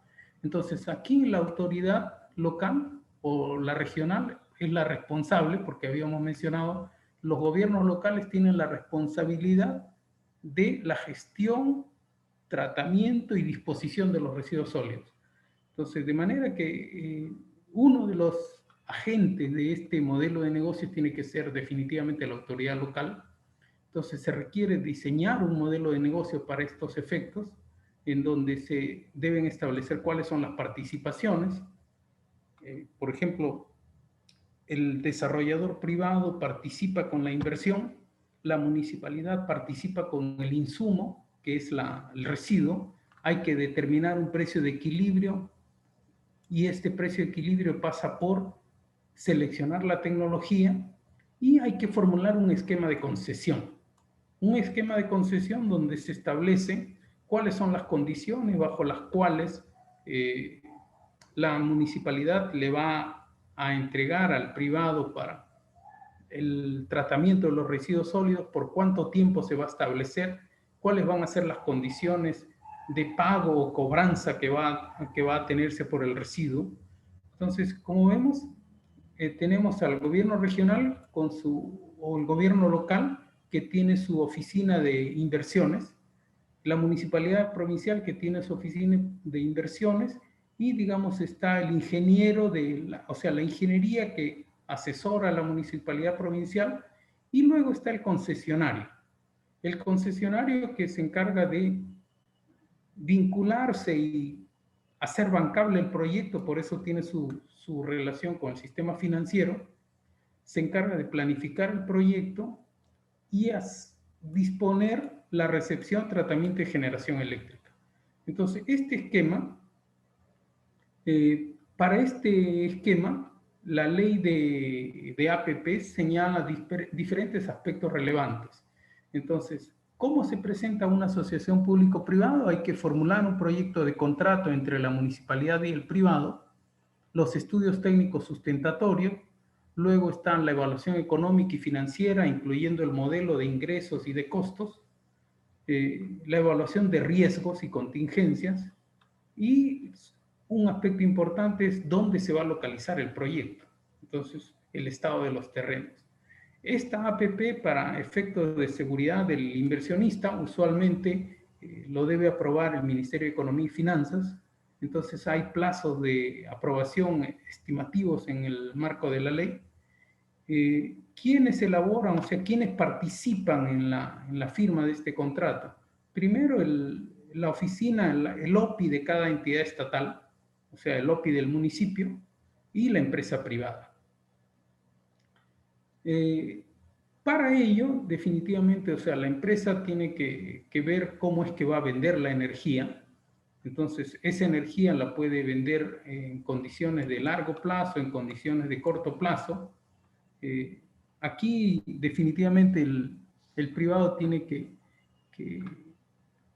Entonces, aquí la autoridad local o la regional es la responsable, porque habíamos mencionado, los gobiernos locales tienen la responsabilidad de la gestión, tratamiento y disposición de los residuos sólidos. Entonces, de manera que uno de los agentes de este modelo de negocios tiene que ser definitivamente la autoridad local. Entonces, se requiere diseñar un modelo de negocio para estos efectos, en donde se deben establecer cuáles son las participaciones. Por ejemplo, el desarrollador privado participa con la inversión, la municipalidad participa con el insumo, que es el residuo. Hay que determinar un precio de equilibrio y este precio de equilibrio pasa por seleccionar la tecnología y hay que formular un esquema de concesión. Un esquema de concesión donde se establece cuáles son las condiciones bajo las cuales la municipalidad le va a entregar al privado para el tratamiento de los residuos sólidos, por cuánto tiempo se va a establecer, cuáles van a ser las condiciones de pago o cobranza que va a tenerse por el residuo. Entonces, como vemos, tenemos al gobierno regional o el gobierno local que tiene su oficina de inversiones, la municipalidad provincial que tiene su oficina de inversiones y, digamos, está el ingeniero, o sea, la ingeniería que asesora a la municipalidad provincial, y luego está el concesionario. El concesionario que se encarga de vincularse y hacer bancable el proyecto, por eso tiene su relación con el sistema financiero, se encarga de planificar el proyecto y disponer la recepción, tratamiento y generación eléctrica. Entonces, para este esquema, la ley de APP señala diferentes aspectos relevantes. Entonces, ¿cómo se presenta una asociación público-privada? Hay que formular un proyecto de contrato entre la municipalidad y el privado, los estudios técnicos sustentatorios, luego están la evaluación económica y financiera, incluyendo el modelo de ingresos y de costos, la evaluación de riesgos y contingencias, y un aspecto importante es dónde se va a localizar el proyecto. Entonces, el estado de los terrenos. Esta APP, para efectos de seguridad del inversionista, usualmente lo debe aprobar el Ministerio de Economía y Finanzas. Entonces, hay plazos de aprobación estimativos en el marco de la ley. ¿Quiénes elaboran, o sea, quiénes participan en la firma de este contrato? Primero, la oficina, el OPI de cada entidad estatal, o sea, el OPI del municipio, y la empresa privada. Para ello, definitivamente, o sea, la empresa tiene que ver cómo es que va a vender la energía. Entonces, esa energía la puede vender en condiciones de largo plazo, en condiciones de corto plazo. Aquí, definitivamente, el privado tiene que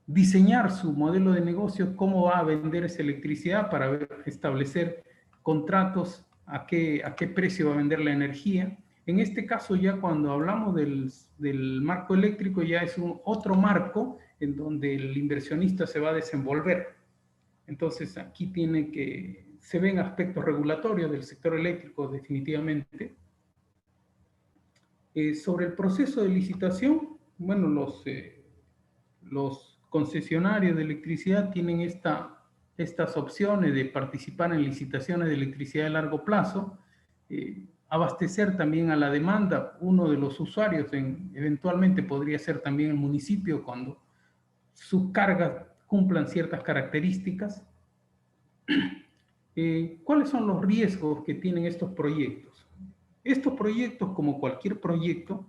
diseñar su modelo de negocio, cómo va a vender esa electricidad para establecer contratos, a qué precio va a vender la energía. En este caso, ya cuando hablamos del marco eléctrico, ya es otro marco en donde el inversionista se va a desenvolver. Entonces, aquí se ven aspectos regulatorios del sector eléctrico definitivamente. Sobre el proceso de licitación, bueno, los concesionarios de electricidad tienen estas opciones de participar en licitaciones de electricidad de largo plazo, abastecer también a la demanda. Uno de los usuarios eventualmente podría ser también el municipio cuando sus cargas cumplan ciertas características. ¿Cuáles son los riesgos que tienen estos proyectos? Estos proyectos, como cualquier proyecto,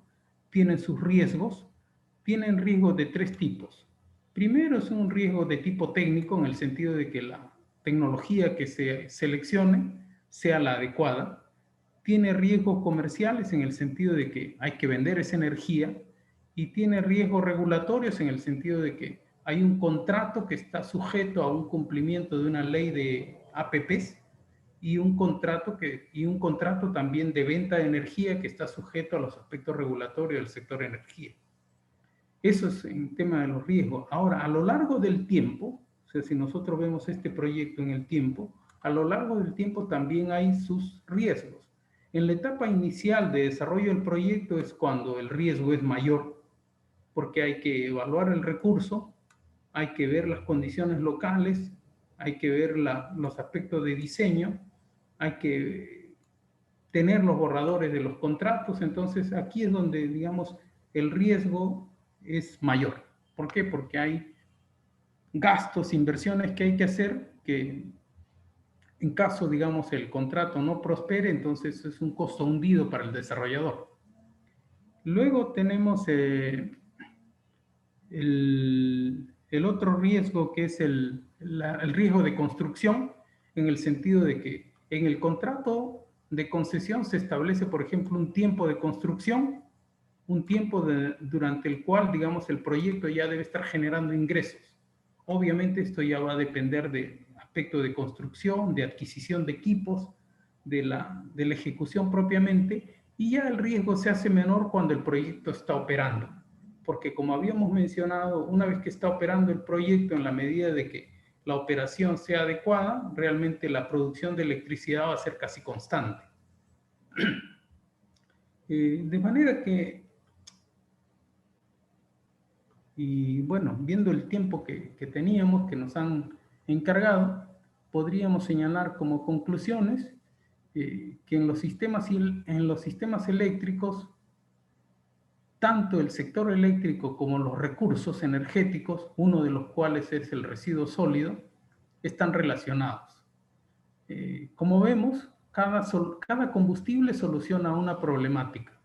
tienen sus riesgos. Tienen riesgos de tres tipos. Primero es un riesgo de tipo técnico, en el sentido de que la tecnología que se seleccione sea la adecuada. Tiene riesgos comerciales en el sentido de que hay que vender esa energía, y tiene riesgos regulatorios en el sentido de que hay un contrato que está sujeto a un cumplimiento de una ley de APPs, y un contrato también de venta de energía que está sujeto a los aspectos regulatorios del sector energía. Eso es en tema de los riesgos. Ahora, a lo largo del tiempo, o sea, si nosotros vemos este proyecto en el tiempo, a lo largo del tiempo también hay sus riesgos. En la etapa inicial de desarrollo del proyecto es cuando el riesgo es mayor, porque hay que evaluar el recurso, hay que ver las condiciones locales, hay que ver los aspectos de diseño, hay que tener los borradores de los contratos. Entonces, aquí es donde, digamos, el riesgo es mayor. ¿Por qué? Porque hay gastos, inversiones que hay que hacer que en caso, digamos, el contrato no prospere, entonces es un costo hundido para el desarrollador. Luego tenemos el otro riesgo, que es el riesgo de construcción, en el sentido de que en el contrato de concesión se establece, por ejemplo, un tiempo de construcción, un tiempo durante el cual, digamos, el proyecto ya debe estar generando ingresos. Obviamente esto ya va a depender del aspecto de construcción, de adquisición de equipos, de la ejecución propiamente, y ya el riesgo se hace menor cuando el proyecto está operando. Porque como habíamos mencionado, una vez que está operando el proyecto, en la medida de que la operación sea adecuada, realmente la producción de electricidad va a ser casi constante. De manera que, y bueno, viendo el tiempo que teníamos, que nos han encargado, podríamos señalar como conclusiones que en los sistemas eléctricos, tanto el sector eléctrico como los recursos energéticos, uno de los cuales es el residuo sólido, están relacionados. Como vemos, cada combustible soluciona una problemática.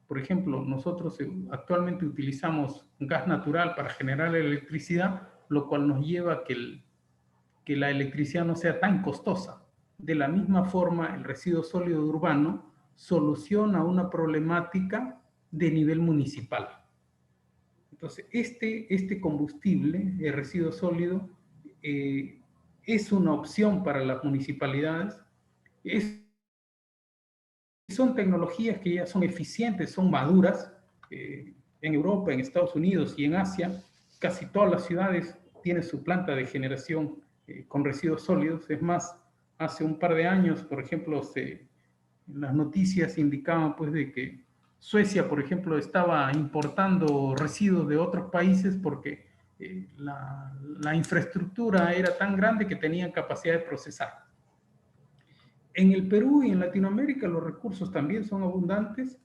Por ejemplo, nosotros actualmente utilizamos gas natural para generar electricidad, lo cual nos lleva a que la electricidad no sea tan costosa. De la misma forma, el residuo sólido urbano soluciona una problemática de nivel municipal. Entonces, este combustible, el residuo sólido, es una opción para las municipalidades. Son tecnologías que ya son eficientes, son maduras. En Europa, en Estados Unidos y en Asia, casi todas las ciudades tienen su planta de generación con residuos sólidos. Es más, hace un par de años, por ejemplo, las noticias indicaban pues de que Suecia, por ejemplo, estaba importando residuos de otros países porque la infraestructura era tan grande que tenían capacidad de procesar. En el Perú y en Latinoamérica los recursos también son abundantes.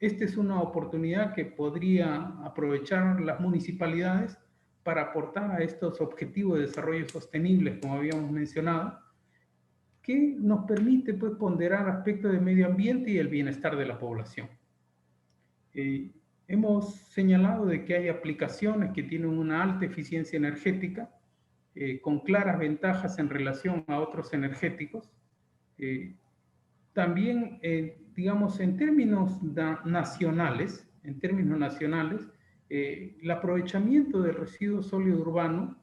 Esta es una oportunidad que podría aprovechar las municipalidades para aportar a estos objetivos de desarrollo sostenible, como habíamos mencionado, que nos permite pues, ponderar aspectos de medio ambiente y el bienestar de la población. Hemos señalado de que hay aplicaciones que tienen una alta eficiencia energética, con claras ventajas en relación a otros energéticos. También, digamos, en términos nacionales, el aprovechamiento del residuo sólido urbano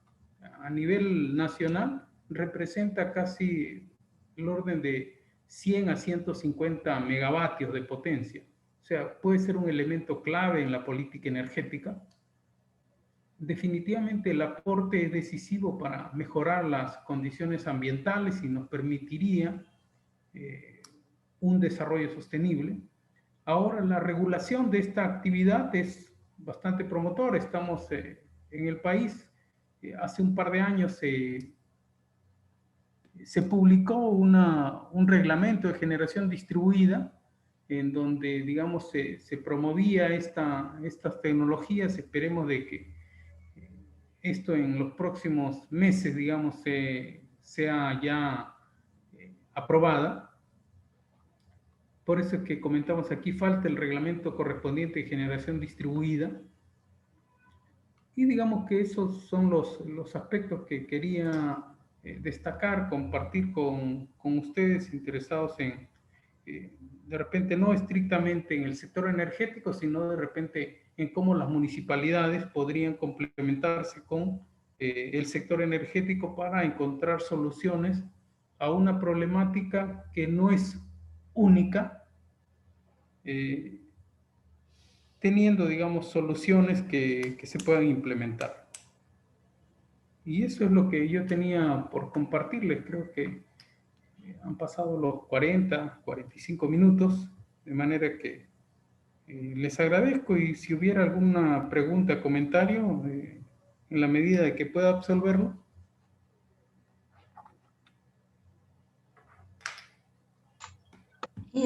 a nivel nacional representa casi el orden de 100 a 150 megavatios de potencia. O sea, puede ser un elemento clave en la política energética. Definitivamente el aporte es decisivo para mejorar las condiciones ambientales y nos permitiría un desarrollo sostenible. Ahora, la regulación de esta actividad es bastante promotora. Estamos en el país, hace un par de años se publicó un reglamento de generación distribuida en donde, digamos, se promovía estas tecnologías. Esperemos de que esto en los próximos meses, digamos, sea ya aprobada. Por eso es que comentamos aquí, falta el reglamento correspondiente de generación distribuida. Y digamos que esos son los aspectos que quería destacar, compartir con ustedes interesados en, de repente no estrictamente en el sector energético, sino de repente en cómo las municipalidades podrían complementarse con el sector energético para encontrar soluciones a una problemática que no es única, teniendo, digamos, soluciones que se puedan implementar. Y eso es lo que yo tenía por compartirles. Creo que han pasado los 45 minutos, de manera que les agradezco, y si hubiera alguna pregunta, comentario, en la medida de que pueda absolverlo.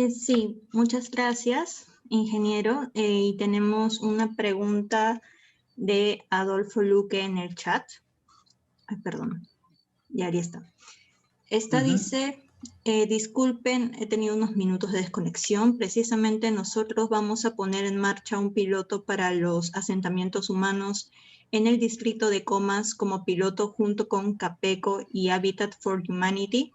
Sí, muchas gracias, ingeniero. Y tenemos una pregunta de Adolfo Luque en el chat. Ay, perdón, ya ahí está. Esta dice, disculpen, he tenido unos minutos de desconexión. Precisamente nosotros vamos a poner en marcha un piloto para los asentamientos humanos en el distrito de Comas como piloto junto con Capeco y Habitat for Humanity.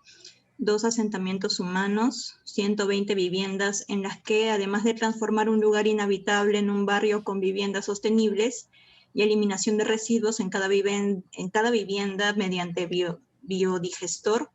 2 asentamientos humanos, 120 viviendas en las que, además de transformar un lugar inhabitable en un barrio con viviendas sostenibles y eliminación de residuos en cada vivienda mediante biodigestor.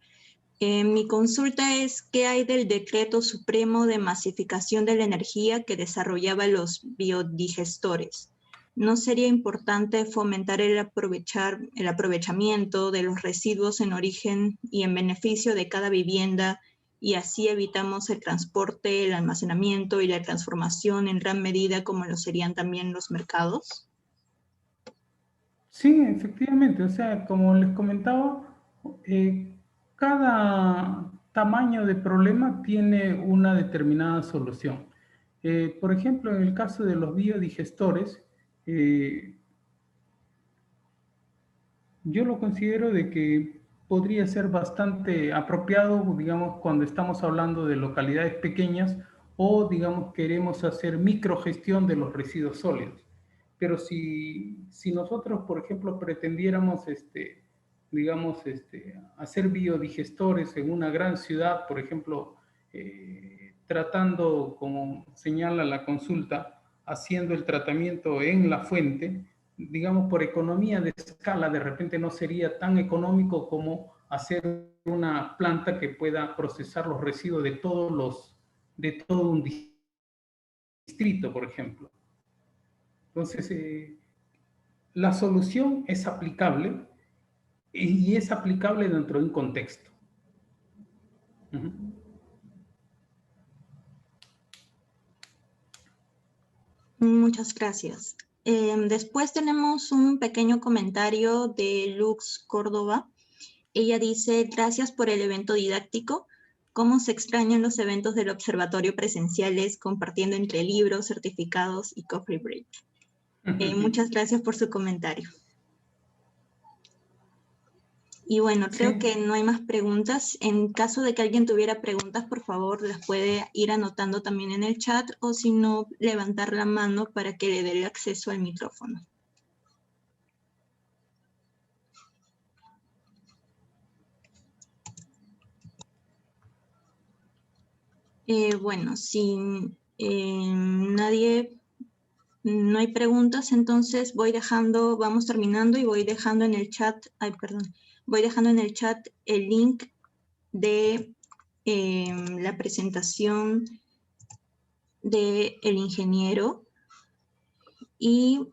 Mi consulta es, ¿qué hay del Decreto Supremo de Masificación de la Energía que desarrollaba los biodigestores? ¿No sería importante fomentar el aprovechamiento de los residuos en origen y en beneficio de cada vivienda, y así evitamos el transporte, el almacenamiento y la transformación en gran medida como lo serían también los mercados? Sí, efectivamente. O sea, como les comentaba, cada tamaño de problema tiene una determinada solución. Por ejemplo, en el caso de los biodigestores, yo lo considero de que podría ser bastante apropiado, digamos, cuando estamos hablando de localidades pequeñas o, digamos, queremos hacer microgestión de los residuos sólidos. Pero si nosotros, por ejemplo, pretendiéramos, digamos, hacer biodigestores en una gran ciudad, por ejemplo, tratando, como señala la consulta, haciendo el tratamiento en la fuente, digamos, por economía de escala, de repente no sería tan económico como hacer una planta que pueda procesar los residuos de todo un distrito, por ejemplo. Entonces, la solución es aplicable, y es aplicable dentro de un contexto. Muchas gracias. Después tenemos un pequeño comentario de Lux Córdoba. Ella dice, gracias por el evento didáctico. ¿Cómo se extrañan los eventos del observatorio presenciales, compartiendo entre libros, certificados y coffee break? Muchas gracias por su comentario. Y bueno, creo que no hay más preguntas. En caso de que alguien tuviera preguntas, por favor, las puede ir anotando también en el chat, o si no, levantar la mano para que le dé el acceso al micrófono. Bueno, si no hay preguntas, entonces vamos terminando, y voy dejando en el chat, voy dejando en el chat el link de la presentación del ingeniero. Y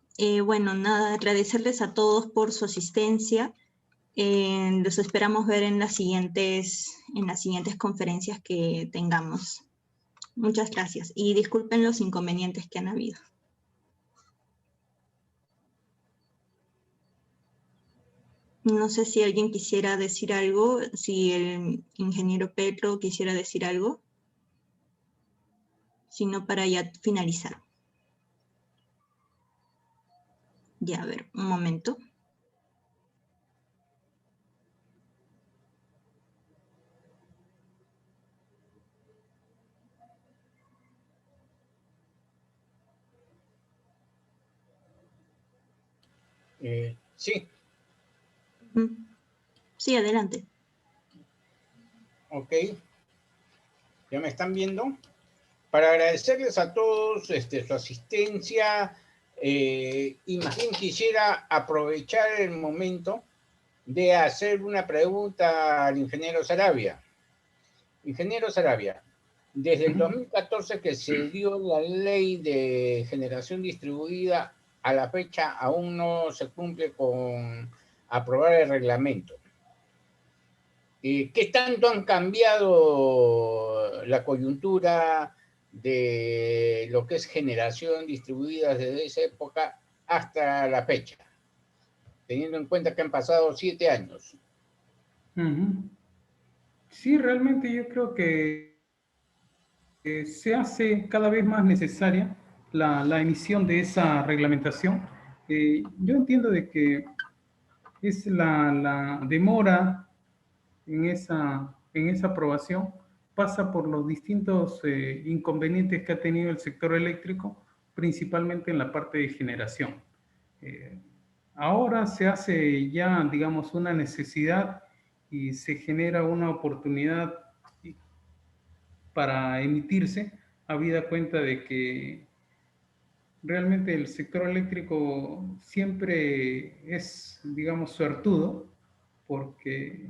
bueno, nada, agradecerles a todos por su asistencia. Los esperamos ver en las siguientes conferencias que tengamos. Muchas gracias y disculpen los inconvenientes que han habido. No sé si alguien quisiera decir algo, si el ingeniero Petro quisiera decir algo, si no, para ya finalizar. Ya, a ver, un momento. Sí. Sí, adelante. Ok. ¿Ya me están viendo? Para agradecerles a todos su asistencia, y más bien quisiera aprovechar el momento de hacer una pregunta al ingeniero Sarabia. Ingeniero Sarabia, desde el 2014 que se dio la ley de generación distribuida, a la fecha aún no se cumple con aprobar el reglamento. ¿Qué tanto han cambiado la coyuntura de lo que es generación distribuida desde esa época hasta la fecha? Teniendo en cuenta que han pasado 7 años. Sí, realmente yo creo que se hace cada vez más necesaria la emisión de esa reglamentación. Yo entiendo de que es la demora en esa aprobación pasa por los distintos inconvenientes que ha tenido el sector eléctrico, principalmente en la parte de generación. Ahora se hace ya, digamos, una necesidad y se genera una oportunidad para emitirse, habida cuenta de que realmente el sector eléctrico siempre es, digamos, suertudo, porque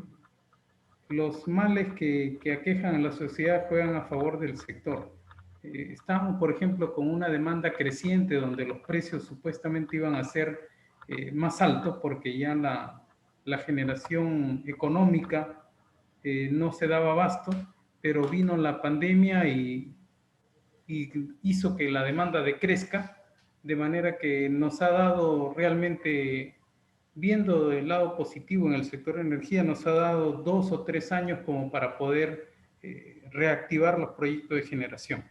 los males que aquejan a la sociedad juegan a favor del sector. Estamos, por ejemplo, con una demanda creciente donde los precios supuestamente iban a ser más altos porque ya la generación económica no se daba abasto, pero vino la pandemia y hizo que la demanda decrezca, de manera que nos ha dado realmente, viendo del lado positivo en el sector de energía, nos ha dado 2 o 3 años como para poder reactivar los proyectos de generación.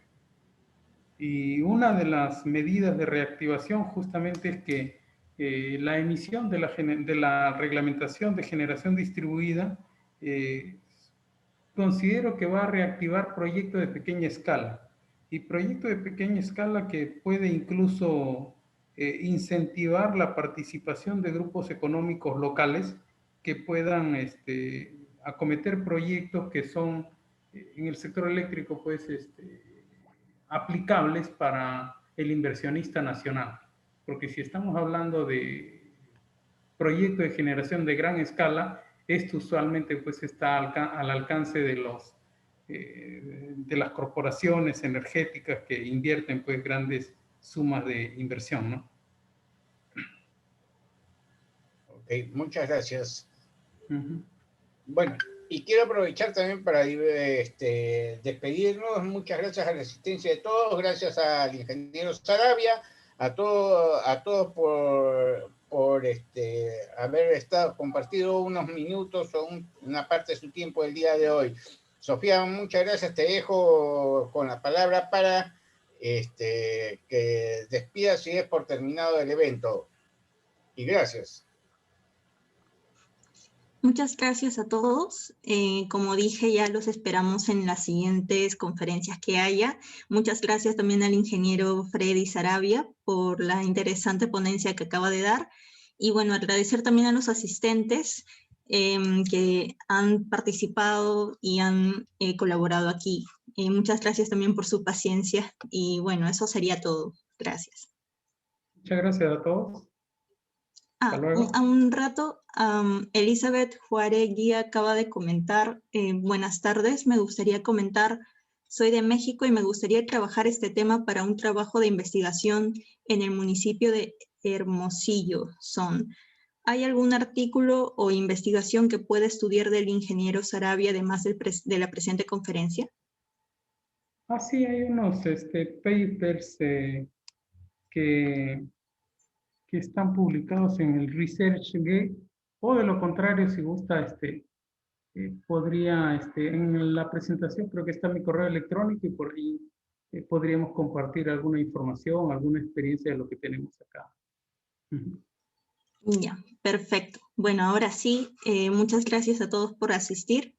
Y una de las medidas de reactivación justamente es que la emisión de la reglamentación de generación distribuida considero que va a reactivar proyectos de pequeña escala y proyectos de pequeña escala que puede incluso incentivar la participación de grupos económicos locales que puedan acometer proyectos que son en el sector eléctrico pues aplicables para el inversionista nacional. Porque si estamos hablando de proyectos de generación de gran escala, esto usualmente pues está al alcance de las corporaciones energéticas que invierten pues grandes sumas de inversión, ¿no? Ok, muchas gracias. Bueno, y quiero aprovechar también para despedirnos. Muchas gracias a la asistencia de todos, gracias al ingeniero Sarabia, a todos por haber compartido unos minutos o una parte de su tiempo el día de hoy. Sofía, muchas gracias. Te dejo con la palabra para que despidas y des por terminado el evento. Y gracias. Muchas gracias a todos. Como dije, ya los esperamos en las siguientes conferencias que haya. Muchas gracias también al ingeniero Freddy Sarabia por la interesante ponencia que acaba de dar. Y bueno, agradecer también a los asistentes que han participado y han colaborado aquí. Muchas gracias también por su paciencia. Y bueno, eso sería todo. Gracias. Muchas gracias a todos. Hasta luego. A un rato, Elizabeth Juaregui acaba de comentar, buenas tardes, me gustaría comentar, soy de México y me gustaría trabajar este tema para un trabajo de investigación en el municipio de Hermosillo, ¿Hay algún artículo o investigación que pueda estudiar del ingeniero Sarabia además de la presente conferencia? Sí, hay unos papers que están publicados en el ResearchGate, o de lo contrario, si gusta, podría, en la presentación creo que está mi correo electrónico y por ahí podríamos compartir alguna información, alguna experiencia de lo que tenemos acá. Ya, perfecto. Bueno, ahora sí, muchas gracias a todos por asistir.